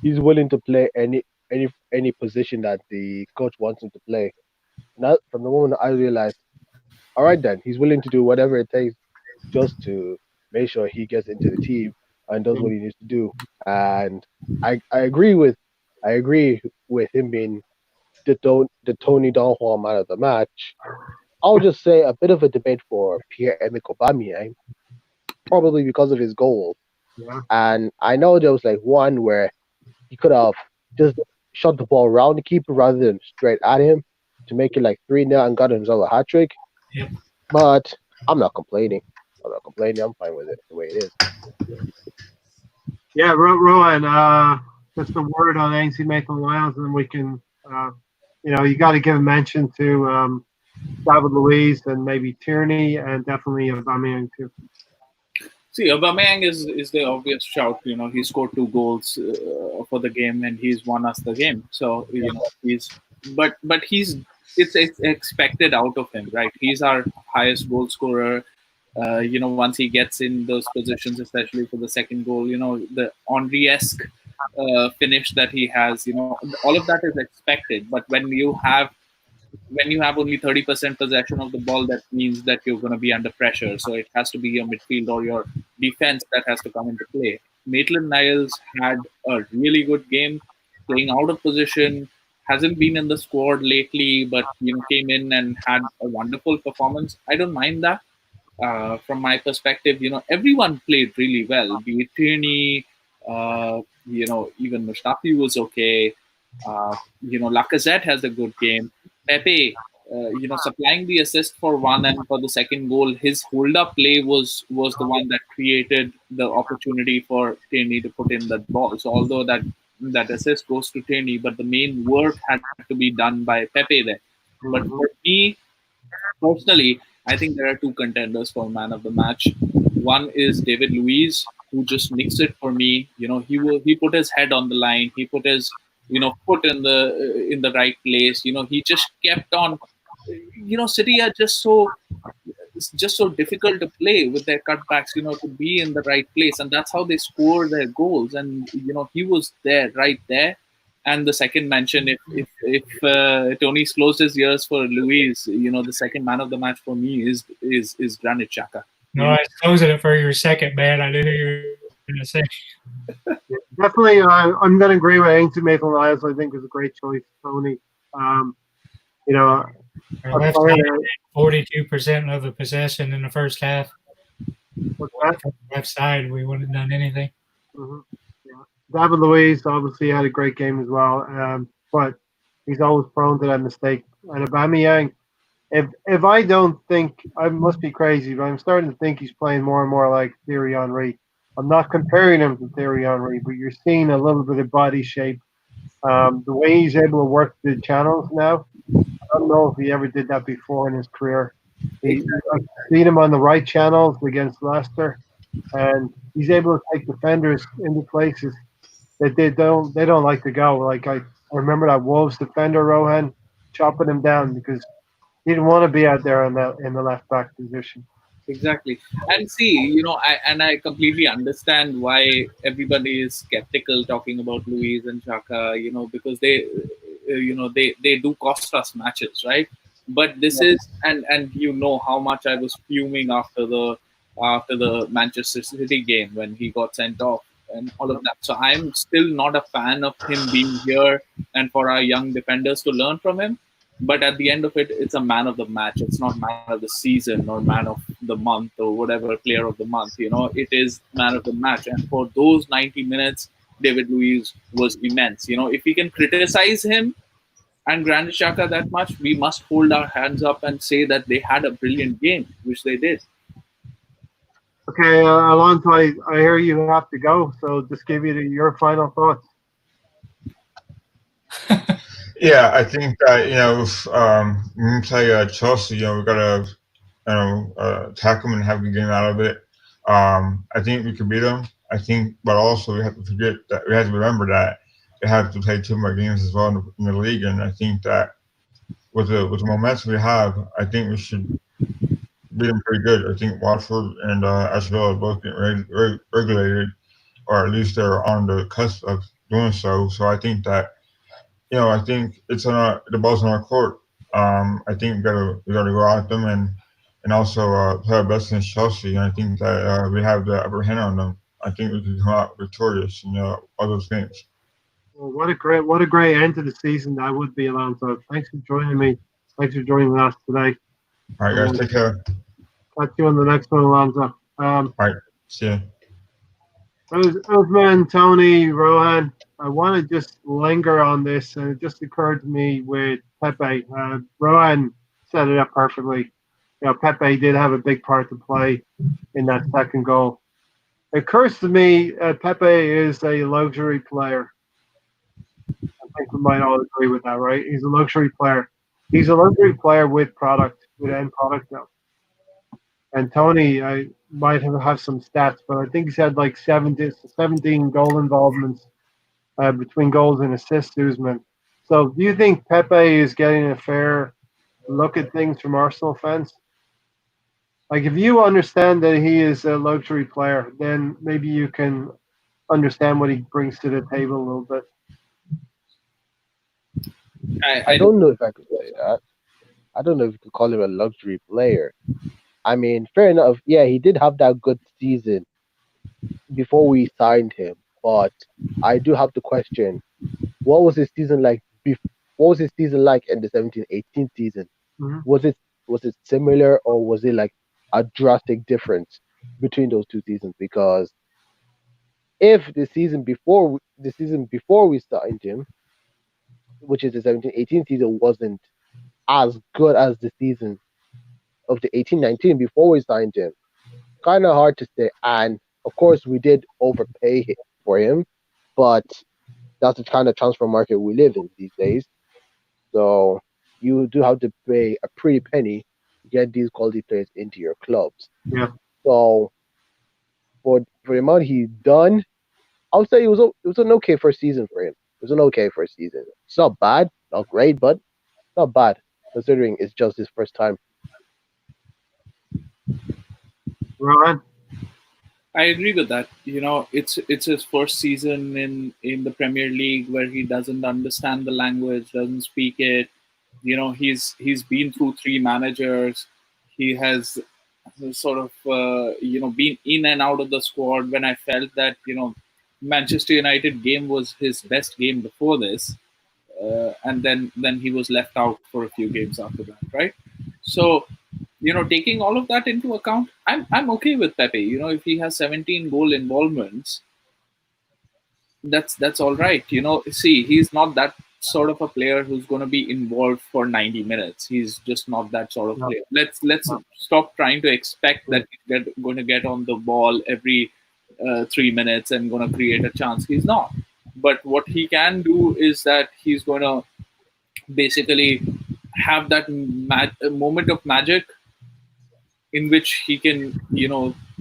he's willing to play any position that the coach wants him to play. And that, from the moment I realized, all right, then he's willing to do whatever it takes just to make sure he gets into the team and does what he needs to do. And I agree with him being the Tony Don Juan Man of the match. I'll just say a bit of a debate for Pierre-Emerick Aubameyang, probably because of his goals. Yeah. And I know there was like one where he could have just shot the ball around the keeper rather than straight at him to make it like 3-0 and got himself a hat trick. Yep. But I'm not complaining. I'm fine with it the way it is. Yeah, Rowan, just a word on Ainsley Maitland-Niles, and we can, you got to give a mention to David Luiz and maybe Tierney, and definitely Aubameyang too. See, Aubameyang is the obvious shout. He scored 2 goals for the game, and he's won us the game. So it's expected out of him, right? He's our highest goal scorer. Once he gets in those positions, especially for the second goal, the Henry-esque finish that he has, all of that is expected. But when you have only 30% possession of the ball, that means that you're going to be under pressure. So it has to be your midfield or your defense that has to come into play. Maitland-Niles had a really good game, playing out of position. Hasn't been in the squad lately, but came in and had a wonderful performance. I don't mind that. From my perspective, everyone played really well. Be it Tierney, even Mustafi was okay. Lacazette has a good game. Pepe, supplying the assist for one and for the second goal, his hold-up play was the one that created the opportunity for Tierney to put in that ball. So although that assist goes to Tierney, but the main work had to be done by Pepe there. But for me, personally, I think there are two contenders for man of the match. One is David Luiz, who just nixed it for me. He put his head on the line. He put his foot in the right place. He just kept on. City are just so it's just so difficult to play with their cutbacks, to be in the right place. And that's how they score their goals. And, he was there, right there. And the second mention, if Tony's closed his ears for Luis, the second man of the match for me is Granit Xhaka. No, I was closing it for your second, man. I knew you were going to say. Definitely, I'm going to agree with Ainsley Maitland-Niles. I think is a great choice, Tony. Our left side, 42% of the possession in the first half. What's that? Left side, we wouldn't have done anything. Mm-hmm. Yeah. David Luiz obviously had a great game as well, but he's always prone to that mistake. And Aubameyang, if I don't think, I must be crazy, but I'm starting to think he's playing more and more like Thierry Henry. I'm not comparing him to Thierry Henry, but you're seeing a little bit of body shape. The way he's able to work the channels now, I don't know if he ever did that before in his career. I've seen him on the right channels against Leicester, and he's able to take defenders into places that they don't like to go. Like I remember that Wolves defender Rohan chopping him down because he didn't want to be out there in the left back position. Exactly. And see, I completely understand why everybody is skeptical talking about Luiz and Xhaka, because they do cost us matches, right? But this is, and how much I was fuming after the Manchester City game when he got sent off and all of that. So I'm still not a fan of him being here and for our young defenders to learn from him. But at the end of it, it's a man of the match. It's not man of the season or man of the month or whatever, player of the month. It is man of the match. And for those 90 minutes, David Luiz was immense. If we can criticize him and Granit Xhaka that much, we must hold our hands up and say that they had a brilliant game, which they did. Okay, Alonso, I hear you have to go, so just give you your final thoughts. Yeah, I think that if when we play Chelsea, we gotta attack them and have a good game out of it. I think we could beat them. I think, but also we have to remember that they have to play 2 more games as well in the league, and I think that with the momentum we have, I think we should beat them pretty good. I think Watford and Asheville are both getting regulated, or at least they're on the cusp of doing so. So I think that. I think it's the ball's on our court. I think we gotta go out them and also play our best against Chelsea. And I think that we have the upper hand on them. I think we can come out victorious in all those games. Well, what a great end to the season that would be, Alonso. Thanks for joining me. Thanks for joining us today. All right, guys, take care. Catch you on the next one, Alonso. All right, see ya. Osman, Tony, Rohan, I want to just linger on this, and it just occurred to me with Pepe. Rohan set it up perfectly. Pepe did have a big part to play in that second goal. It occurs to me Pepe is a luxury player. I think we might all agree with that, right? He's a luxury player. He's a luxury player with end product now. And Tony, I might have some stats, but I think he's had like 17 goal involvements between goals and assists, Usman. So do you think Pepe is getting a fair look at things from Arsenal fans? Like, if you understand that he is a luxury player, then maybe you can understand what he brings to the table a little bit. I don't know if I could say that. I don't know if you could call him a luxury player. I mean, fair enough. Yeah, he did have that good season before we signed him, but I do have to question, what was his season like? What was his season like in the 17-18 season? Mm-hmm. Was it similar, or was it like a drastic difference between those 2 seasons? Because if the season before we signed him, which is the 17-18 season, wasn't as good as the season of the 18-19 before we signed him, kind of hard to say. And of course, we did overpay for him, but that's the kind of transfer market we live in these days. So you do have to pay a pretty penny get these quality players into your clubs. Yeah. So for the amount he's done, I would say it was an okay first season for him. It was an okay first season. It's not bad, not great, but not bad considering it's just his first time. Ron? I agree with that. It's his first season in the Premier League where he doesn't understand the language, doesn't speak it. He's been through 3 managers. He has sort of been in and out of the squad. When I felt that Manchester United game was his best game before this, and then he was left out for a few games after that, right? So taking all of that into account, I'm okay with Pepe. If he has 17 goal involvements, that's all right. See, he's not that sort of a player who's going to be involved for 90 minutes. He's just not that sort of player. Let's stop trying to expect that he's going to get on the ball every 3 minutes and going to create a chance. He's not. But what he can do is that he's going to basically have that moment of magic in which he can,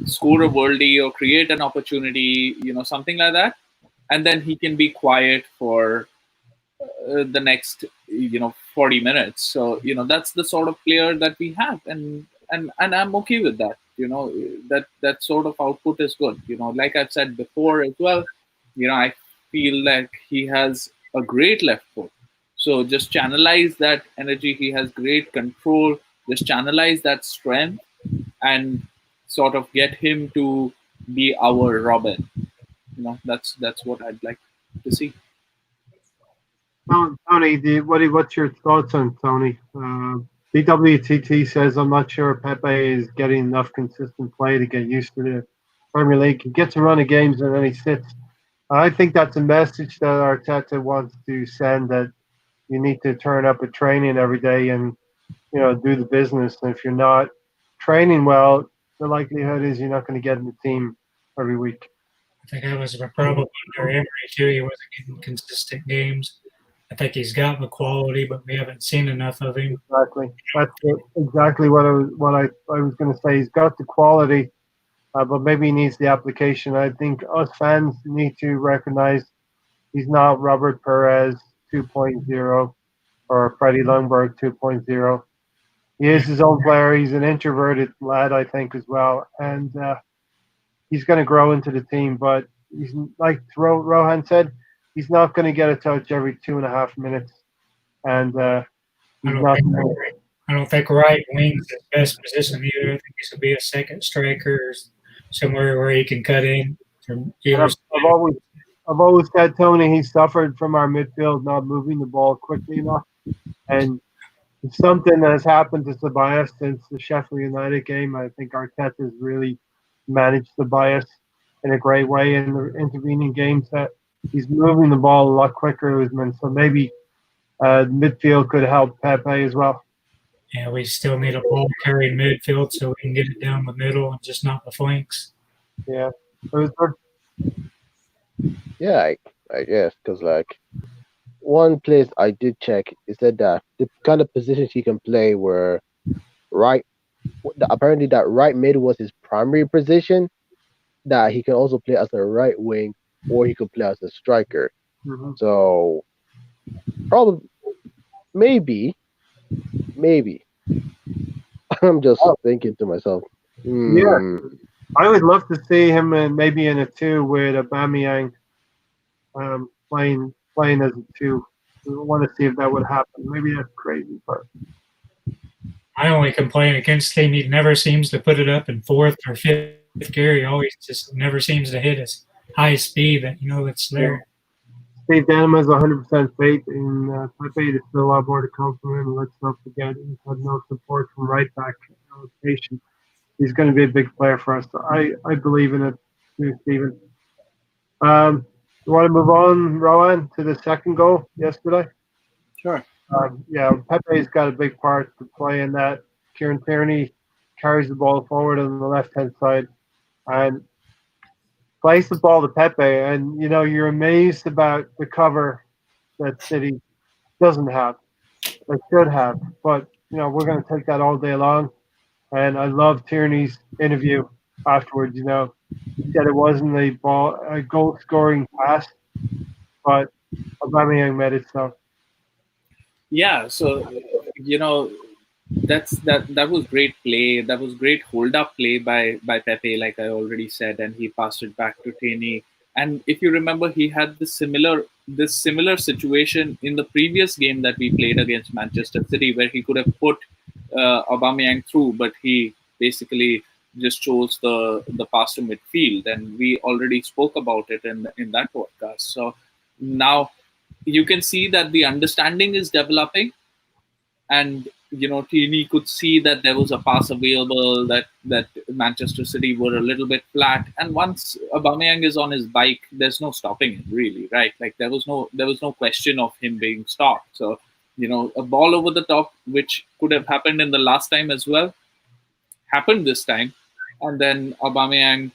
score a worldie or create an opportunity, something like that. And then he can be quiet for the next, 40 minutes. So, that's the sort of player that we have. And I'm okay with that. That sort of output is good. Like I've said before as well, I feel like he has a great left foot. So just channelize that energy. He has great control. Just channelize that strength and sort of get him to be our Robin. That's what I'd like to see. Tony, what's your thoughts on Tony? BWTT says, I'm not sure Pepe is getting enough consistent play to get used to the Premier League. He gets a run of games and then he sits. I think that's a message that Arteta wants to send, that you need to turn up at training every day and, do the business. And if you're not training well, the likelihood is you're not going to get in the team every week. I think that was a problem under Emery too. He wasn't getting consistent games. I think he's got the quality, but we haven't seen enough of him. Exactly. That's exactly what I was going to say. He's got the quality, but maybe he needs the application. I think us fans need to recognize he's not Robert Perez 2.0 or Freddie Lundberg 2.0. He is his own player. He's an introverted lad, I think, as well. And he's going to grow into the team. But he's, like Rohan said, he's not going to get a touch every 2.5 minutes. And I don't think right wing's his best position either. I think he should be a second striker or somewhere where he can cut in. I've always said, Tony, he suffered from our midfield not moving the ball quickly enough. And it's something that has happened to Ceballos since the Sheffield United game. I think Arteta's really managed Ceballos in a great way in the intervening games, that he's moving the ball a lot quicker, Usman. So maybe midfield could help Pepe as well. Yeah, we still need a ball carrying midfield so we can get it down the middle and just not the flanks. Yeah. Yeah, I guess, because one place I did check, it said that the kind of positions he can play were apparently that right mid was his primary position, that he can also play as a right wing or he could play as a striker. Mm-hmm. So probably maybe I'm just thinking to myself. Yeah, I would love to see him maybe in a 2 with Aubameyang playing as a 2. I want to see if that would happen. Maybe that's crazy, but my only complaint against him, he never seems to put it up in 4th or 5th gear. He always just never seems to hit his high speed that it's there. Steve Denham has 100% faith in Pepe. There's still a lot more to come from him. Let's not forget he's had no support from right back rotation. He's going to be a big player for us. So I believe in it too, Stephen. You want to move on, Rowan, to the second goal yesterday? Sure. Yeah, Pepe's got a big part to play in that. Kieran Tierney carries the ball forward on the left-hand side and plays the ball to Pepe. And, you're amazed about the cover that City doesn't have. They should have. But we're going to take that all day long. And I love Tierney's interview afterwards. He said it wasn't a goal scoring pass, but Aubameyang made it so. Yeah, so that was great play. That was great hold up play by Pepe, like I already said, and he passed it back to Tierney. And if you remember, he had this similar situation in the previous game that we played against Manchester City, where he could have put Aubameyang through, but he basically just chose the pass to midfield, and we already spoke about it in that podcast. So now you can see that the understanding is developing, and Tierney could see that there was a pass available, that Manchester City were a little bit flat, and once Aubameyang is on his bike, there's no stopping him, really, right? Like there was no question of him being stopped. So a ball over the top, which could have happened in the last time as well, happened this time, and then Aubameyang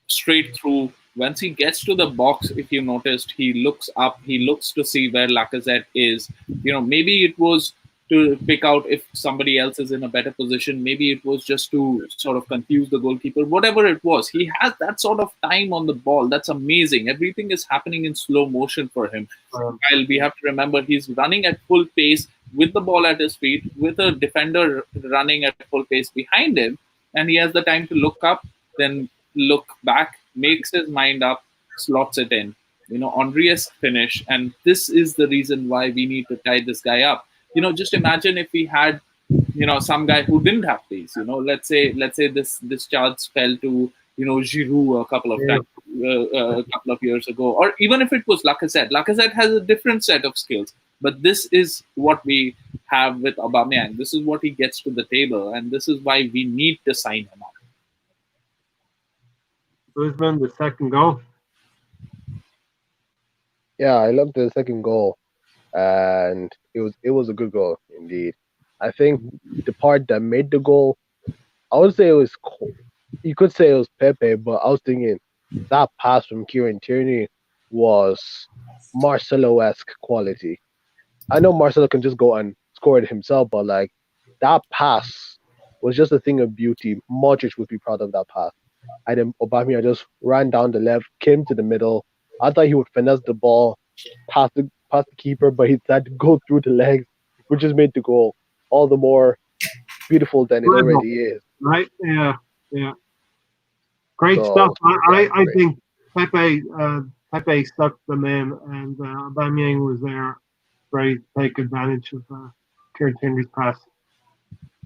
straight through. Once he gets to the box, if you noticed, he looks up, he looks to see where Lacazette is. Maybe it was to pick out if somebody else is in a better position. Maybe it was just to sort of confuse the goalkeeper. Whatever it was, he has that sort of time on the ball. That's amazing. Everything is happening in slow motion for him. While we have to remember, he's running at full pace with the ball at his feet, with a defender running at full pace behind him, and he has the time to look up, then look back, makes his mind up, slots it in. Henri's finish, and this is the reason why we need to tie this guy up. Just imagine if we had, some guy who didn't have pace. Let's say this chance fell to Giroud a couple of times, a couple of years ago, or even if it was Lacazette. Lacazette has a different set of skills, but this is what we have with Aubameyang. This is what he gets to the table, and this is why we need to sign him up. Usman, the second goal. Yeah, I love the second goal, and it was a good goal indeed. I think the part that made the goal, I would say it was. You could say it was Pepe, but I was thinking that pass from Kieran Tierney was Marcelo-esque quality. I know Marcelo can just go and score it himself, but like that pass was just a thing of beauty. Modric would be proud of that pass. And then Aubameyang just ran down the left, came to the middle. I thought he would finesse the ball past the keeper, but he decided to go through the legs, which just made the goal all the more beautiful than it already is. Right? Yeah. Great stuff. I think Pepe sucked them in, and Aubameyang was there ready to take advantage of Kieran Tierney's pass.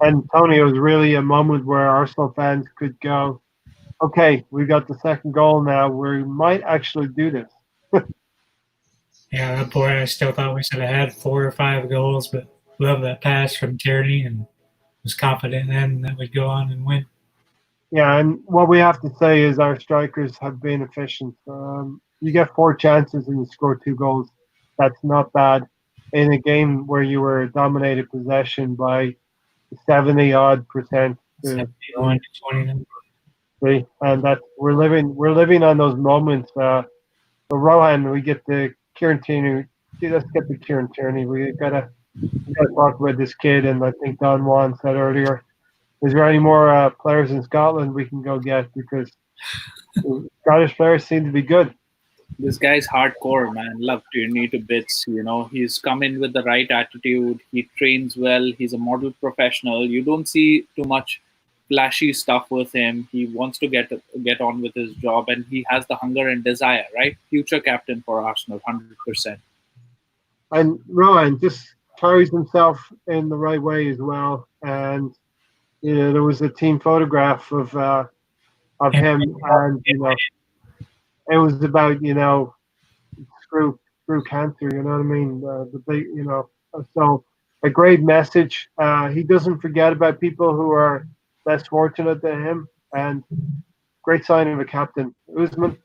And Tony, it was really a moment where Arsenal fans could go, okay, we got the second goal now. We might actually do this. Yeah, that point, I still thought we should have had 4 or 5 goals, but love that pass from Tierney and was confident then that we'd go on and win. Yeah, and what we have to say is our strikers have been efficient. You get 4 chances and you score 2 goals. That's not bad in a game where you were dominated possession by 70-odd%. 71 to 20. And that we're living on those moments. So Rohan, we get the Kieran Tierney. Let's get the Kieran Tierney. We gotta talk about this kid. And I think Don Juan said earlier, is there any more players in Scotland we can go get, because Scottish players seem to be good. This guy's hardcore, man. Love Tierney to bits. He's come in with the right attitude. He trains well. He's a model professional. You don't see too much flashy stuff with him. He wants to get on with his job, and he has the hunger and desire, right? Future captain for Arsenal, 100%. And Rowan just carries himself in the right way as well. And there was a team photograph of him, and it was about screw cancer. You know what I mean? The big, so a great message. He doesn't forget about people who are less fortunate than him, and great sign of a captain. Usman.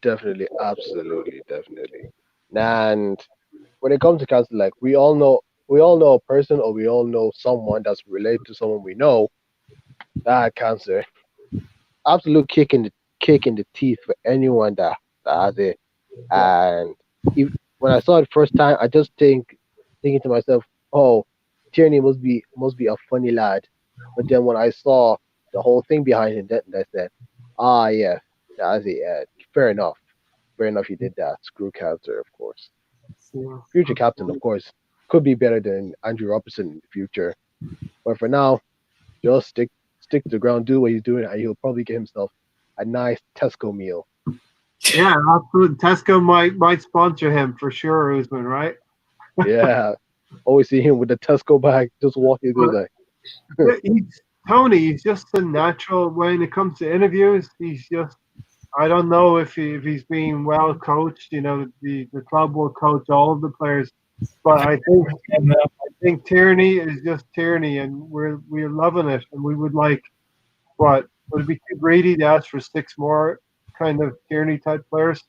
Definitely, absolutely, definitely. And when it comes to cancer, like we all know a person, or we all know someone that's related to someone we know that had cancer. Absolute kick in the teeth for anyone that has it. And when I saw it first time, I just thinking to myself, oh, Tierney must be a funny lad. But then when I saw the whole thing behind him, I said, ah, yeah, that's it. Fair enough. Fair enough, he did that. Screw Cancer, of course. Yeah. Future captain, of course, could be better than Andrew Robertson in the future. But for now, just stick to the ground, do what he's doing, and he'll probably get himself a nice Tesco meal. Yeah, absolutely. Tesco might sponsor him for sure, Usman, right? Yeah. Always see him with the Tesco bag just walking through like Tony, he's just a natural when it comes to interviews. He's just, I don't know if he's being well coached. You know, the club will coach all of the players, but I think Tierney is just Tierney, and we're loving it, and we would like, what would it be too greedy to ask for 6 more kind of Tierney type players?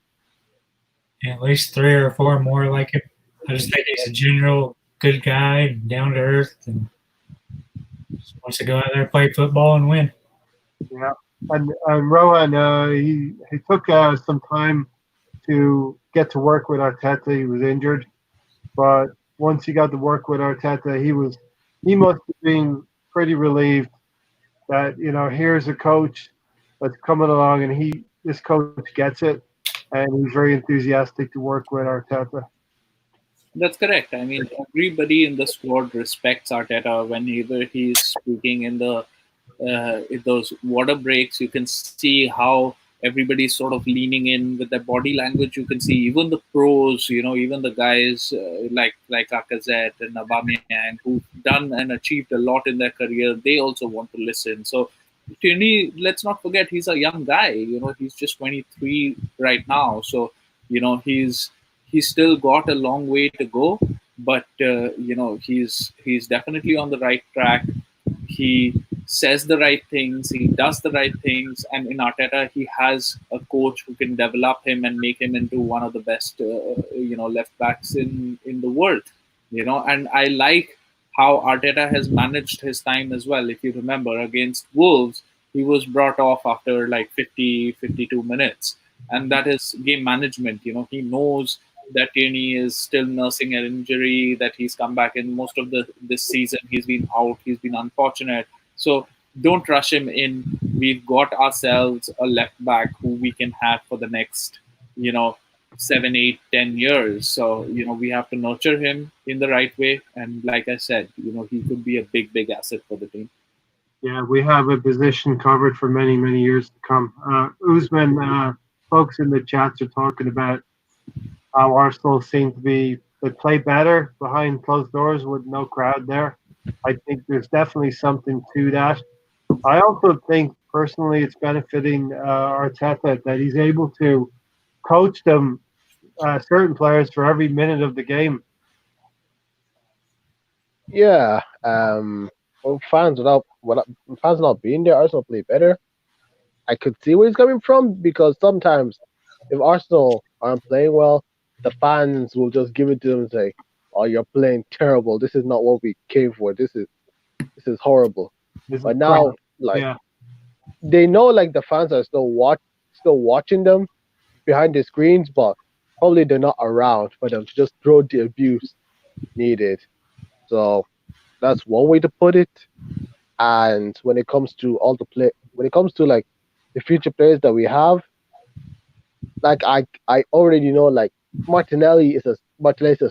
Yeah, at least 3 or 4 more like him. I just think he's a general good guy and down to earth and just wants to go out there and play football and win. Yeah, and Rohan, he took some time to get to work with Arteta. He was injured, but once he got to work with Arteta, he must have been pretty relieved that here's a coach that's coming along, and this coach gets it, and he's very enthusiastic to work with Arteta. That's correct. I mean, everybody in the squad respects Arteta whenever he's speaking in those water breaks. You can see how everybody's sort of leaning in with their body language. You can see even the pros, even the guys like Lacazette and Aubameyang who've done and achieved a lot in their career. They also want to listen. So Tierney, let's not forget, he's a young guy. He's just 23 right now. So he's still got a long way to go, but he's definitely on the right track. He says the right things, he does the right things, and in Arteta, he has a coach who can develop him and make him into one of the best, left backs in the world. And I like how Arteta has managed his time as well. If you remember, against Wolves, he was brought off after like 52 minutes, and that is game management. He knows that Tierney is still nursing an injury, that he's come back in most of this season. He's been out. He's been unfortunate. So don't rush him in. We've got ourselves a left back who we can have for the next, 7, 8, 10 years. So, we have to nurture him in the right way. And like I said, he could be a big, big asset for the team. Yeah, we have a position covered for many, many years to come. Usman, folks in the chats are talking about how Arsenal seem to they play better behind closed doors with no crowd there. I think there's definitely something to that. I also think personally it's benefiting Arteta that he's able to coach them, certain players, for every minute of the game. Yeah. Fans not being there, Arsenal play better. I could see where he's coming from, because sometimes if Arsenal aren't playing well, the fans will just give it to them and say, "Oh, you're playing terrible. This is not what we came for. This is horrible." But now, they know, like, the fans are still watching them behind the screens, but probably they're not around for them to just throw the abuse needed. So that's one way to put it. And when it comes to like the future players that we have, like I already know, like Martinelli is a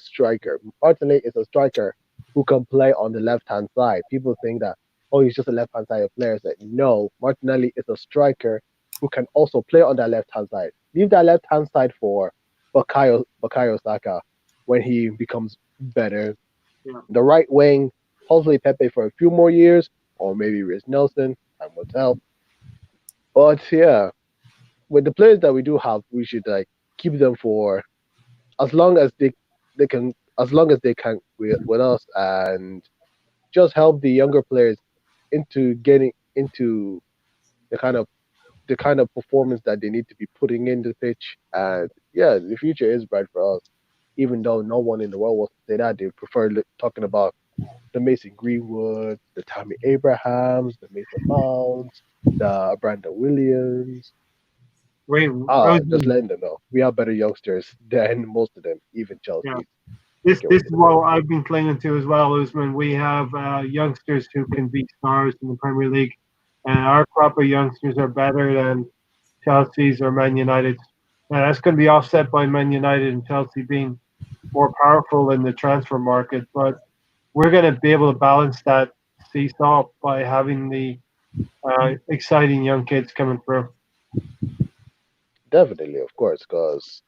striker. Martinelli is a striker who can play on the left hand side. People think that, oh, he's just a left hand side player. Like, no, Martinelli is a striker who can also play on that left hand side. Leave that left hand side for Bukayo Saka when he becomes better. Yeah. The right wing, hopefully Pepe for a few more years, or maybe Rhys Nelson, time will tell. But yeah, with the players that we do have, we should like keep them for as long as they can with us, and just help the younger players into getting into the kind of performance that they need to be putting in the pitch. And yeah, the future is bright for us, even though no one in the world wants to say that. They prefer talking about the Mason Greenwood, the Tammy Abrahams, the Mason Mounts, the Brandon Williams. Wait, Just letting them know we have better youngsters than most of them, even Chelsea. Yeah. This is what I've been clinging to as well, Usman. We have youngsters who can be stars in the Premier League, and our crop of youngsters are better than Chelsea's or Man United's. And that's going to be offset by Man United and Chelsea being more powerful in the transfer market. But we're going to be able to balance that seesaw by having the exciting young kids coming through. Definitely, of course, because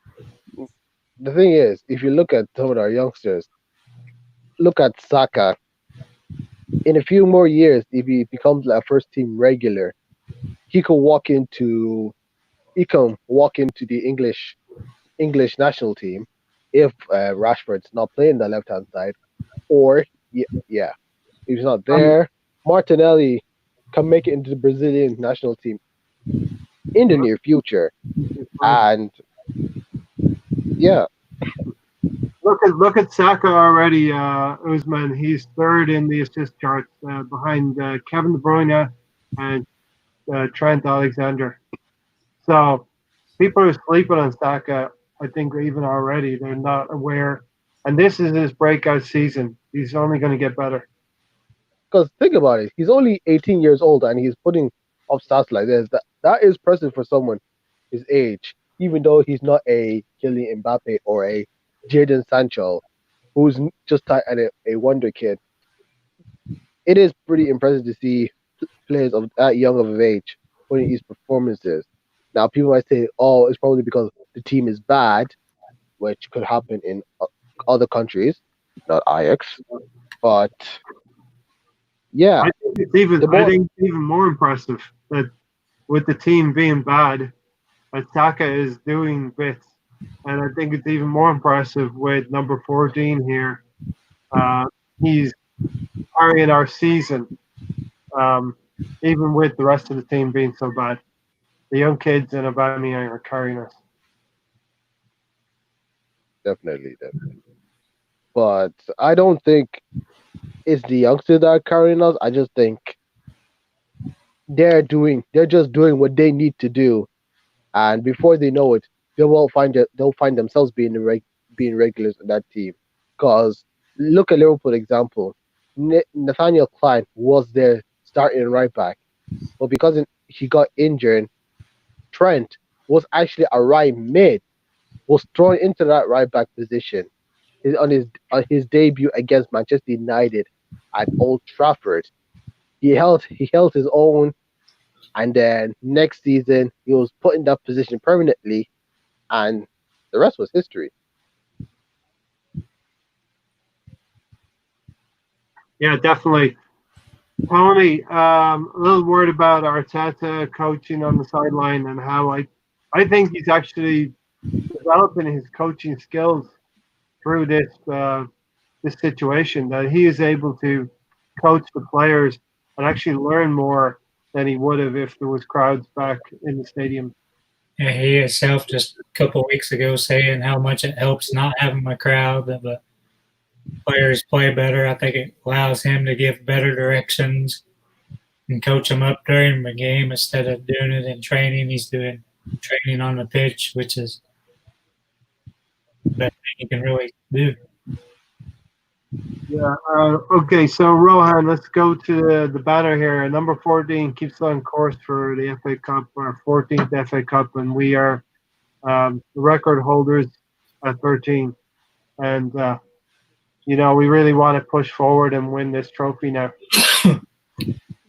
the thing is, if you look at some of our youngsters, look at Saka. In a few more years, if he becomes a first team regular, he can walk into the English national team if Rashford's not playing the left hand side, or yeah, if he's not there, Martinelli can make it into the Brazilian national team in the near future, and yeah. Look at Saka already, Usman. He's third in the assist charts behind Kevin De Bruyne and Trent Alexander. So people are sleeping on Saka. I think even already they're not aware. And this is his breakout season. He's only going to get better. Because think about it, he's only 18 years old and he's putting up stats like this. That is impressive for someone his age, even though he's not a Kylian Mbappe or a Jadon Sancho, who's just a wonder kid. It is pretty impressive to see players of that young of an age putting these performances. Now, people might say, "Oh, it's probably because the team is bad," which could happen in other countries, not Ajax. But yeah, I think it's even more impressive that with the team being bad, Saka is doing bits. And I think it's even more impressive with number 14 here. He's carrying our season, even with the rest of the team being so bad. The young kids in Aubameyang are carrying us. definitely. But I don't think it's the youngsters that are carrying us. I just think they're just doing what they need to do, and before they know it, they'll find themselves being regulars in that team. Because look at Liverpool example. Nathaniel Klein was their starting right back, but because he got injured, Trent was actually a right mid, was thrown into that right back position on his debut against Manchester United at Old Trafford. He held his own, and then next season he was put in that position permanently, and the rest was history. Yeah, definitely. Tony, a little word about Arteta coaching on the sideline and how I think he's actually developing his coaching skills through this situation, that he is able to coach the players and actually learn more than he would have if there was crowds back in the stadium. Yeah, he himself just a couple of weeks ago saying how much it helps not having a crowd, that the players play better. I think it allows him to give better directions and coach them up during the game instead of doing it in training. He's doing training on the pitch, which is the best thing he can really do. Yeah. Okay. So Rohan, let's go to the banner here. Number 14 keeps on course for the FA Cup, our 14th FA Cup, and we are the record holders at 13. And we really want to push forward and win this trophy now.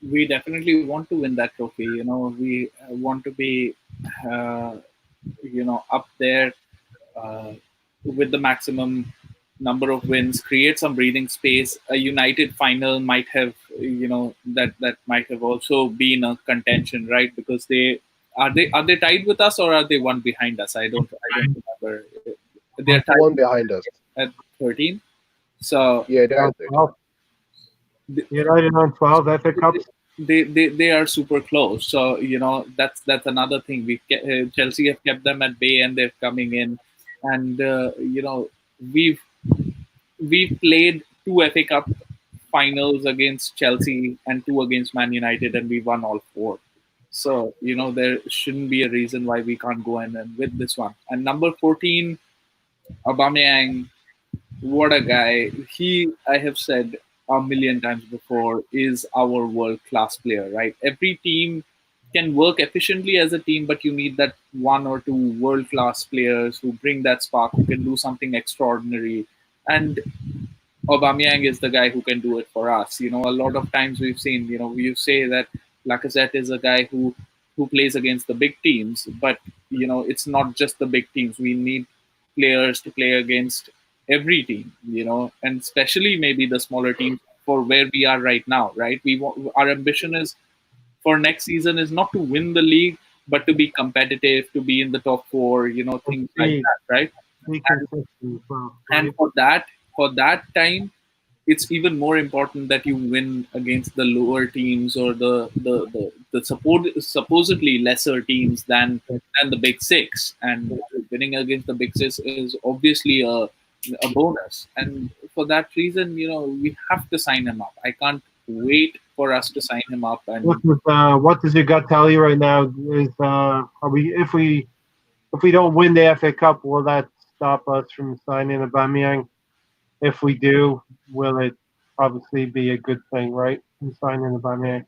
We definitely want to win that trophy. We want to be, up there with the maximum number of wins, create some breathing space. A United final might have, that might have also been a contention, right? Because they tied with us, or are they one behind us? I don't remember. They're tied One behind us at 13. So yeah, they're 12. United on 12 FA Cups. They are super close. So that's another thing. Chelsea have kept them at bay, and they're coming in, and we've played 2 FA Cup finals against Chelsea and 2 against Man United, and we won all 4. So there shouldn't be a reason why we can't go in and win this one. And number 14, Aubameyang, what a guy. I have said a million times before, is our world class player, right? Every team can work efficiently as a team, but you need that one or two world class players who bring that spark, who can do something extraordinary. And Aubameyang is the guy who can do it for us. You know, a lot of times we've seen, you know, you say that Lacazette is a guy who plays against the big teams, but you know, it's not just the big teams. We need players to play against every team, you know, and especially maybe the smaller teams for where we are right now, right? Our ambition is for next season is not to win the league, but to be competitive, to be in the top four, you know, things like that, right? Be consistent as well, And right? for that time, it's even more important that you win against the lower teams or the supposedly lesser teams than the big six. And winning against the big six is obviously a bonus. And for that reason, you know, we have to sign him up. I can't wait for us to sign him up. And What does your gut tell you right now? Is are we if we don't win the FA Cup, will that stop us from signing Aubameyang? If we do, will it obviously be a good thing, right? Signing Aubameyang,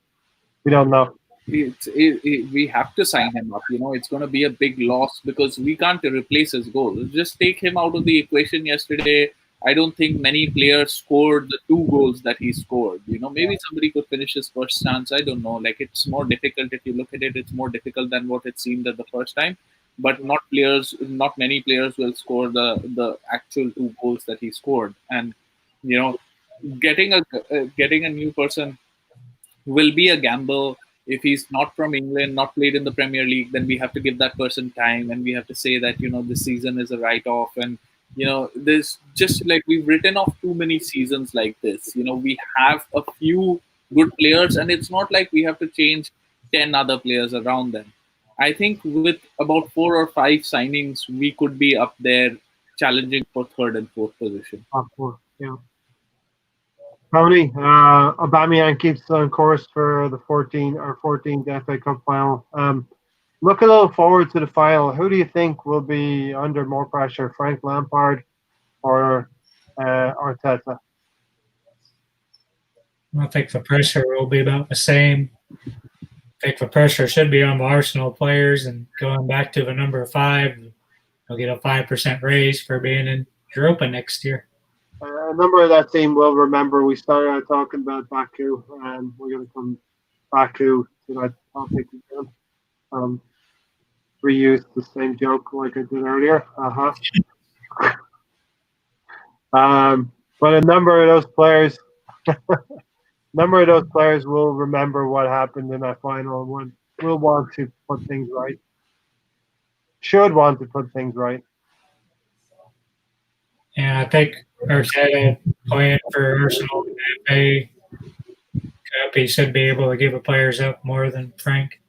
we don't know. we have to sign him up. You know, it's going to be a big loss because we can't replace his goal. Just take him out of the equation yesterday. I don't think many players scored the two goals that he scored. You know, maybe somebody could finish his first chance. I don't know. Like, it's more difficult if you look at it. It's more difficult than what it seemed at the first time. But not many players will score the actual two goals that he scored. And you know, getting a new person will be a gamble. If he's not from England, not played in the Premier League, then we have to give that person time, and we have to say that, you know, this season is a write-off. And you know, there's just like, we've written off too many seasons like this. You know, we have a few good players, and it's not like we have to change 10 other players around them. I think with about 4 or 5 signings, we could be up there challenging for third and fourth position. Of course, yeah. Tony, Aubameyang keeps on course for the 14th FA Cup final. Look a little forward to the final. Who do you think will be under more pressure, Frank Lampard or Arteta? I think the pressure will be about the same. I think the pressure should be on the Arsenal players, and going back to the number 5, they'll get a 5% raise for being in Europa next year. A number of that team will remember we started out talking about Baku, and we're going to come Baku to that topic again. Reuse the same joke like I did earlier. But a number of those players will remember what happened in that final and will want to put things right. Should want to put things right. And I think Arteta playing for Arsenal in the FA Cup, he should be able to give the players up more than Frank.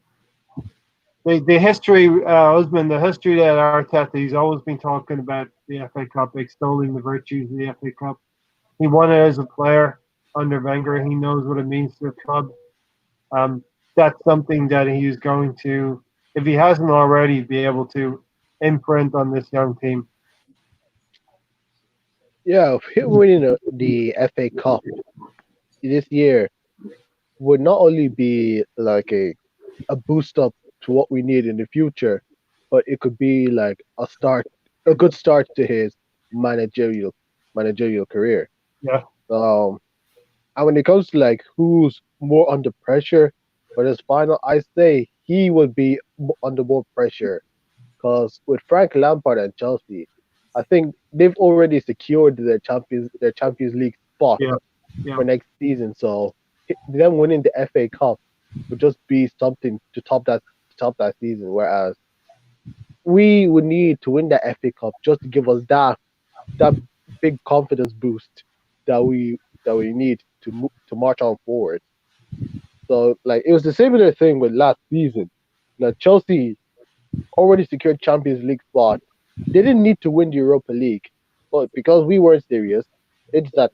The history, Usman, the history that Arteta, he's always been talking about the FA Cup, extolling the virtues of the FA Cup. He won it as a player under Wenger. He knows what it means to the club. That's something that he's going to, if he hasn't already, be able to imprint on this young team. Yeah, him winning the FA Cup this year would not only be like a boost up to what we need in the future, but it could be like a good start to his managerial career. Yeah. And when it comes to like who's more under pressure for this final, I say he would be under more pressure, because with Frank Lampard and Chelsea, I think they've already secured their Champions League spot for next season. So them winning the FA Cup would just be something to top that season. Whereas we would need to win the FA Cup just to give us that big confidence boost that we need to march on forward. So like, it was the similar thing with last season. Now Chelsea already secured Champions League spot. They didn't need to win the Europa League, but because we weren't serious, it's that,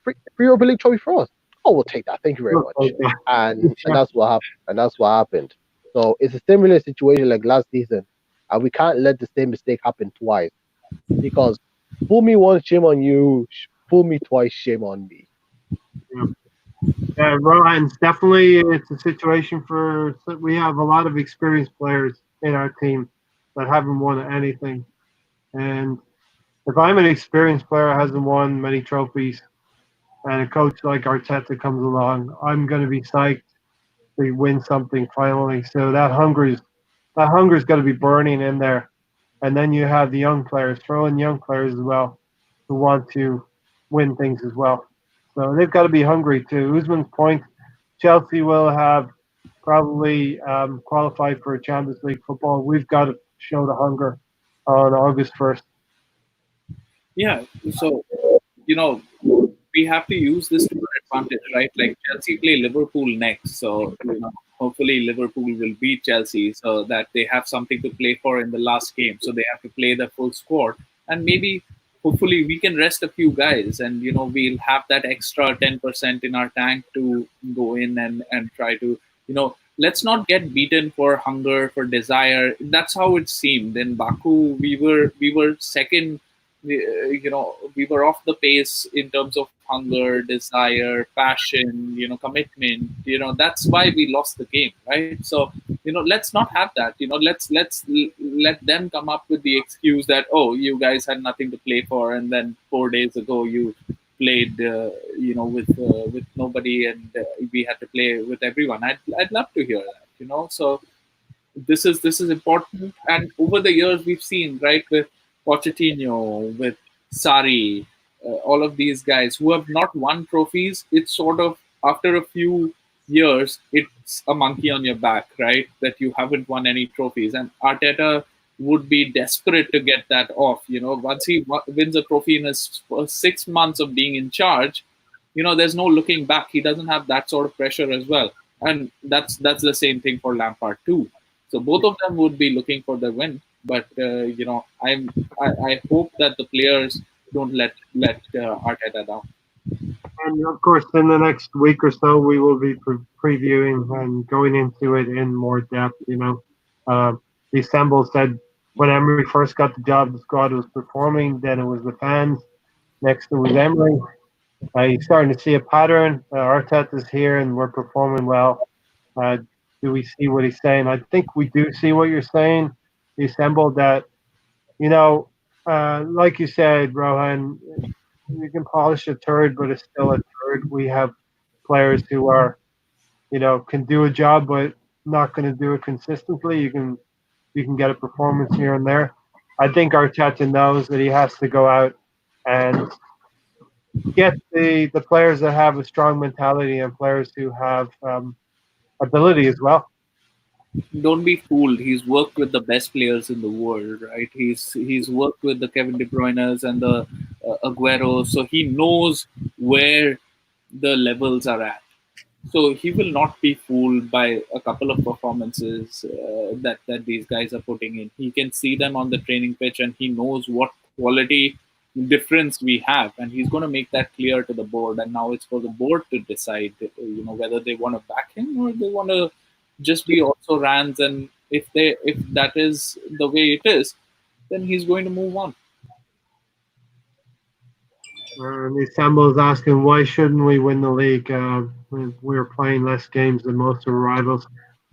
free Europa League trophy for us. Oh, we'll take that. Thank you very much. And that's what happened. And that's what happened. So it's a similar situation like last season, and we can't let the same mistake happen twice, because Fool me once, shame on you. Fool me twice, shame on me. Yeah, Rohan's definitely it's a situation for we have a lot of experienced players in our team that haven't won anything. And if I'm an experienced player who hasn't won many trophies and a coach like Arteta comes along, I'm gonna be psyched to win something finally. So that hunger's gotta be burning in there. And then you have the young players, throw in young players as well, who want to win things as well. So they've got to be hungry too. Usman's point, Chelsea will have probably qualified for a Champions League football. We've got to show the hunger on August 1st. Yeah. So, we have to use this to our advantage, right? Like Chelsea play Liverpool next, so hopefully Liverpool will beat Chelsea so that they have something to play for in the last game. So they have to play the full squad, and maybe hopefully we can rest a few guys, and we'll have that extra 10% in our tank to go in and try to let's not get beaten for hunger, for desire. That's how it seemed in Baku. We were second. We were off the pace in terms of hunger, desire, passion, commitment. That's why we lost the game, right? So, let's not have that. Let them come up with the excuse that, oh, you guys had nothing to play for, and then 4 days ago you played, with nobody, and we had to play with everyone. I'd love to hear that. So this is important. And over the years, we've seen, right, with Pochettino, with Sari, all of these guys who have not won trophies. It's sort of after a few years, it's a monkey on your back, right? That you haven't won any trophies, and Arteta would be desperate to get that off. Once he wins a trophy in his first 6 months of being in charge, there's no looking back. He doesn't have that sort of pressure as well, and that's the same thing for Lampard too. So both of them would be looking for the win, but I hope that the players don't let Arteta down. And of course, in the next week or so, we will be previewing and going into it in more depth. The Assemble said when Emery first got the job, the squad was performing. Then it was the fans. Next, it was Emery. He's starting to see a pattern. Arteta's here, and we're performing well. Do we see what he's saying? I think we do see what you're saying. The Assemble that, like you said, Rohan, you can polish a turd, but it's still a turd. We have players who are, can do a job, but not going to do it consistently. You can get a performance here and there. I think Arteta knows that he has to go out and get the players that have a strong mentality and players who have ability as well. Don't be fooled. He's worked with the best players in the world, right? He's worked with the Kevin De Bruyne's and the Aguero, so he knows where the levels are at. So he will not be fooled by a couple of performances that these guys are putting in. He can see them on the training pitch, and he knows what quality difference we have, and he's going to make that clear to the board. And now it's for the board to decide, whether they want to back him or they want to just be also Rans. And if that is the way it is, then he's going to move on. The Assemble is asking why shouldn't we win the league? We're playing less games than most of our rivals.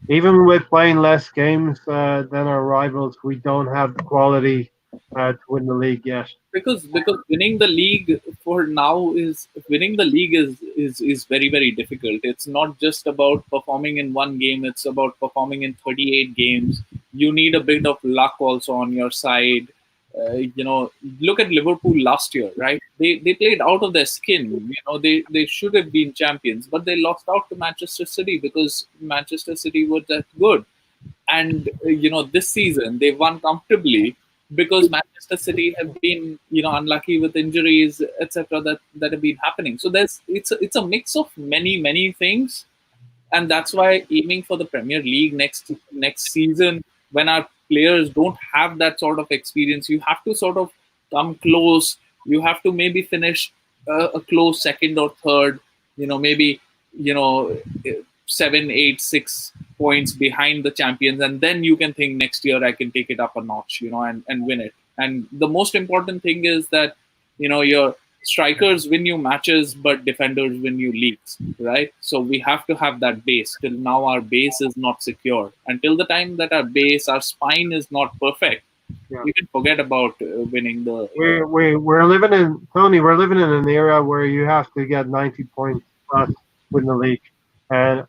Even with playing less games than our rivals, we don't have the quality to win the league yet. Because winning the league for now is very, very difficult. It's not just about performing in one game. It's about performing in 38 games. You need a bit of luck also on your side. Look at Liverpool last year, right? They played out of their skin. They should have been champions, but they lost out to Manchester City because Manchester City was that good. And this season they won comfortably because Manchester City have been unlucky with injuries, etc. that have been happening. So it's a mix of many things, and that's why aiming for the Premier League next season, when our players don't have that sort of experience, you have to sort of come close. You have to maybe finish a close second or third. Maybe 7, 8, 6 points behind the champions, and then you can think next year I can take it up a notch, and win it. And the most important thing is that, your strikers win you matches, but defenders win you leagues, right? So we have to have that base. Till now, our base is not secure. Until the time that our spine is not perfect, Yeah. you can forget about winning the. We're living in Tony. We're living in an era where you have to get 90 points plus win the league, and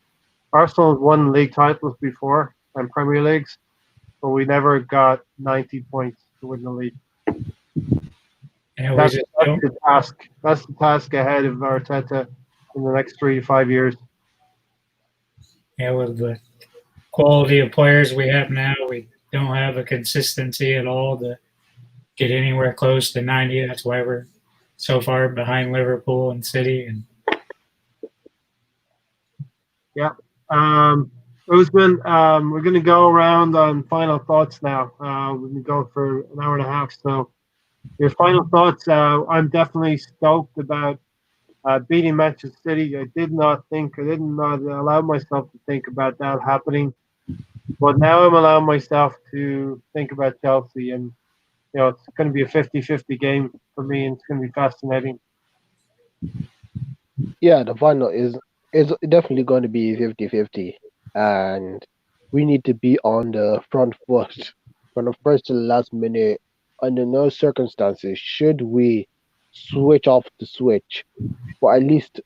Arsenal has won league titles before and Premier Leagues, but we never got 90 points to win the league. Yeah, we That's, just that's don't. the task. That's the task ahead of Arteta in the next 3 to 5 years. Yeah, with the quality of players we have now, we don't have a consistency at all to get anywhere close to 90. That's why we're so far behind Liverpool and City. And Usman, we're going to go around on final thoughts now. We've been going for an hour and a half. So, your final thoughts? I'm definitely stoked about beating Manchester City. I did not allow myself to think about that happening. But now I'm allowing myself to think about Chelsea. And, it's going to be a 50-50 game for me, and it's going to be fascinating. Yeah, the final is definitely going to be 50-50, and we need to be on the front foot from the first to the last minute. Under no circumstances should we switch off the switch for at least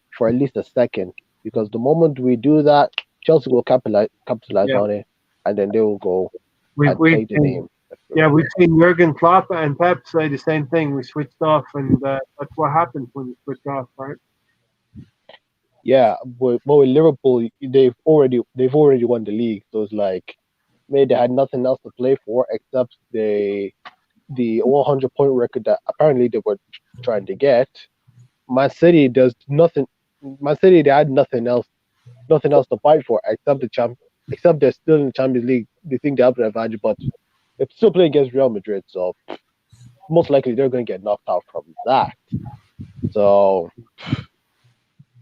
a second, because the moment we do that, Chelsea will capitalize on it, and then they will go and take the game. We've seen Jurgen Klopp and Pep say the same thing. We switched off, and that's what happens when you switch off, right? Yeah, but with Liverpool, they've already won the league, so it's like maybe they had nothing else to play for except the 100-point record that apparently they were trying to get. Man City does nothing. Man City, they had nothing else to fight for except except they're still in the Champions League. They think they have an advantage, but they're still playing against Real Madrid, so most likely they're going to get knocked out from that. So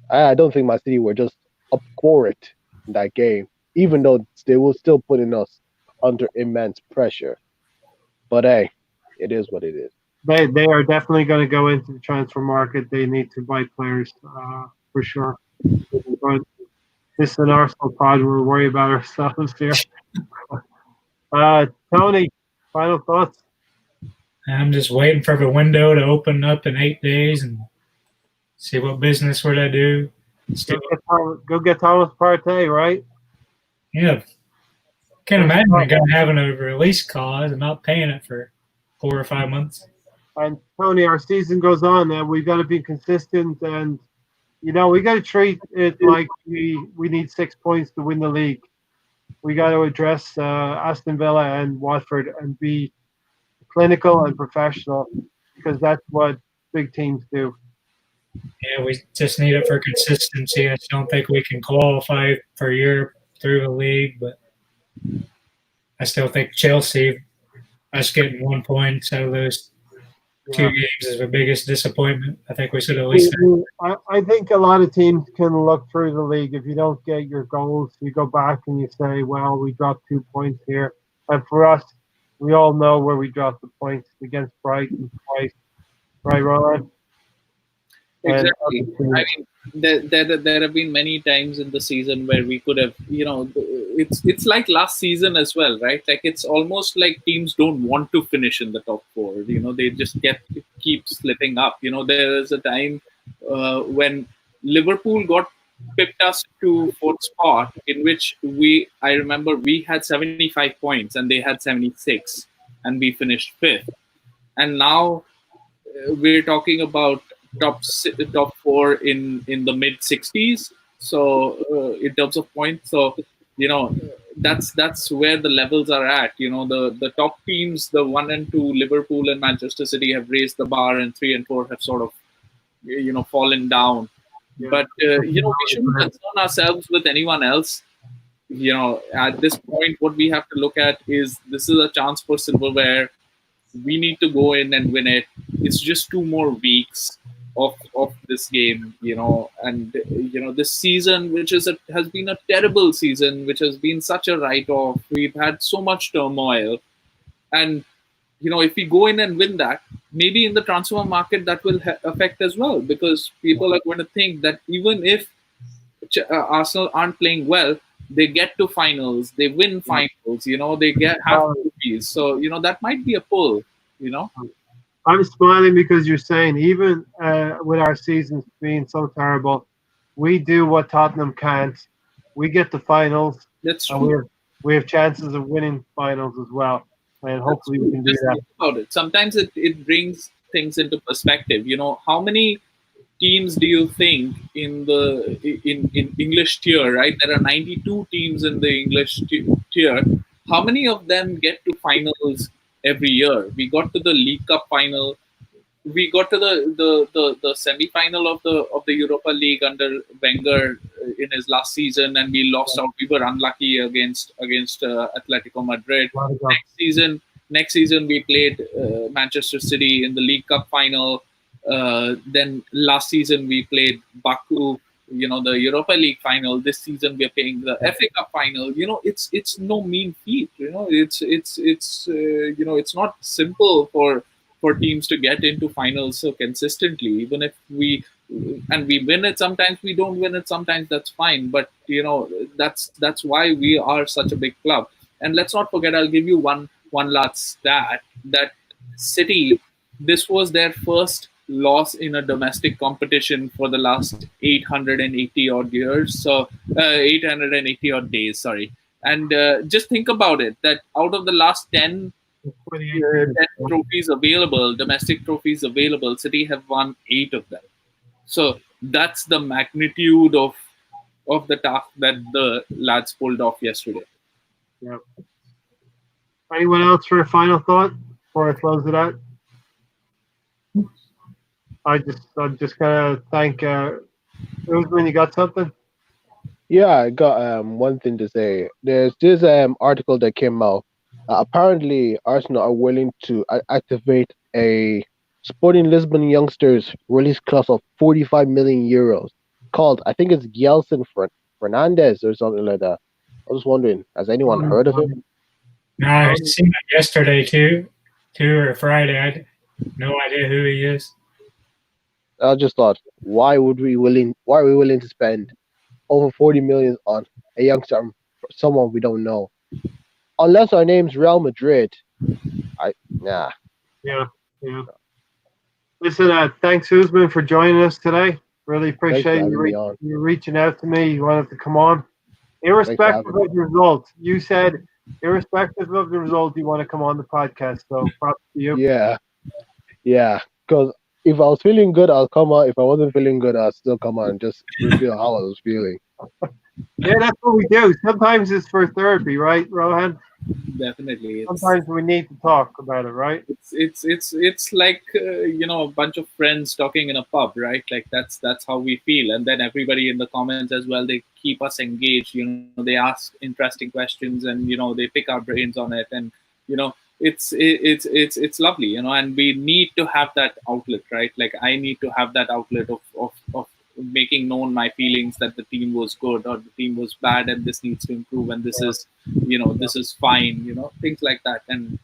I don't think Man City were just up for it in that game, even though they were still putting us under immense pressure. But hey, it is what it is. They are definitely going to go into the transfer market. They need to buy players for sure. But this is an Arsenal pod. We're worried about ourselves here. Tony, final thoughts? I'm just waiting for the window to open up in 8 days and see what business we're to do. Go get Thomas Partey, right? Yeah. Can't imagine a guy having a release clause and not paying it for 4 or 5 months. And Tony, our season goes on, and we've got to be consistent, and we got to treat it like we need 6 points to win the league. We got to address Aston Villa and Watford and be clinical and professional, because that's what big teams do. Yeah, we just need it for consistency. I just don't think we can qualify for Europe through the league, but I still think Chelsea, us getting 1 point out of those 2 games is the biggest disappointment. I think we should at least. I think a lot of teams can look through the league. If you don't get your goals, you go back and you say, well, we dropped 2 points here. And for us, we all know where we dropped the points against Brighton twice. Right, Ron? Exactly. I mean, there have been many times in the season where we could have, it's like last season as well, right? Like it's almost like teams don't want to finish in the top 4. They just keep slipping up. There is a time when Liverpool pipped us to 4th spot, in which I remember we had 75 points and they had 76, and we finished 5th. And now we're talking about top 4 in the mid 60s. So in terms of points, so that's where the levels are at. The top teams, the 1 and 2, Liverpool and Manchester City, have raised the bar, and 3 and 4 have sort of fallen down. Yeah. But we shouldn't concern ourselves with anyone else. At this point, what we have to look at is this is a chance for silverware. We need to go in and win it. It's just 2 more weeks of this game, and this season, which has been a terrible season, which has been such a write-off. We've had so much turmoil, and if we go in and win that, maybe in the transfer market that will affect as well, because people are going to think that even if Arsenal aren't playing well, they get to finals, they win finals, they have trophies. So that might be a pull. I'm smiling because you're saying even with our seasons being so terrible, we do what Tottenham can't. We get the finals, That's and true. we have chances of winning finals as well, and hopefully we can do Just that. think about it. Sometimes it brings things into perspective. How many teams do you think in English tier, right? There are 92 teams in the English tier. How many of them get to finals every year? We got to the League Cup final. We got to the semi final of the Europa League under Wenger in his last season, and we lost out. We were unlucky against Atletico Madrid. Next season we played Manchester City in the League Cup final. Then last season we played Baku, the Europa League final. This season we're playing the FA Cup final. It's no mean feat. It's not simple for teams to get into finals so consistently. Even if we win it sometimes, we don't win it sometimes, that's fine. But that's why we are such a big club. And let's not forget, I'll give you one last stat, that City, this was their first loss in a domestic competition for the last 880 odd years. So 880 odd days, sorry. And just think about it, that out of the last 10 trophies available, domestic trophies available, City have won 8 of them. So that's the magnitude of the task that the lads pulled off yesterday. Yeah. Anyone else for a final thought before I close it out? I'm just gonna thank Usman. You got something? Yeah, I got one thing to say. There's this article that came out. Apparently, Arsenal are willing to activate a Sporting Lisbon youngsters release clause of 45 million euros called, I think it's Gelson Fernandez or something like that. I was wondering, has anyone heard of him? No, I seen it yesterday too or Friday. I had no idea who he is. I just thought, why are we willing to spend over 40 million on a youngster, someone we don't know? Unless our name's Real Madrid. Nah. Yeah. Listen, thanks Usman for joining us today. Really appreciate you reaching out to me. You wanted to come on. Irrespective of the result, you said irrespective of the result, you want to come on the podcast. So props to you. Yeah. Because if I was feeling good, I'll come on. If I wasn't feeling good, I'll still come on and just reveal how I was feeling. Yeah, that's what we do. Sometimes it's for therapy, right, Rohan? Definitely. Sometimes we need to talk about it, right? It's like a bunch of friends talking in a pub, right? Like that's how we feel. And then everybody in the comments as well, they keep us engaged. They ask interesting questions, and they pick our brains on it, and it's lovely, and we need to have that outlet, right? Like I need to have that outlet of making known my feelings that the team was good or the team was bad and this needs to improve and this is this is fine, things like that. And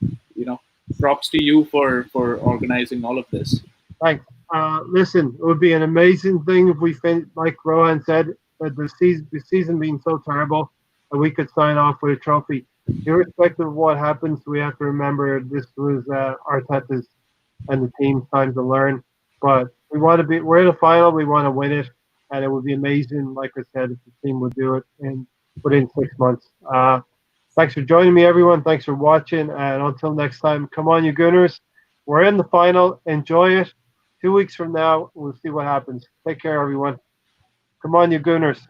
props to you for organizing all of this. Thanks. Listen, it would be an amazing thing if we like Rohan said, that the season being so terrible, and we could sign off with a trophy. Irrespective of what happens, we have to remember this was Arteta's and the team's time to learn. But we're in a final, we want to win it, and it would be amazing, like I said, if the team would do it within 6 months. Thanks for joining me, everyone. Thanks for watching, and until next time, come on, you Gunners. We're in the final. Enjoy it. 2 weeks from now, we'll see what happens. Take care, everyone. Come on, you Gunners.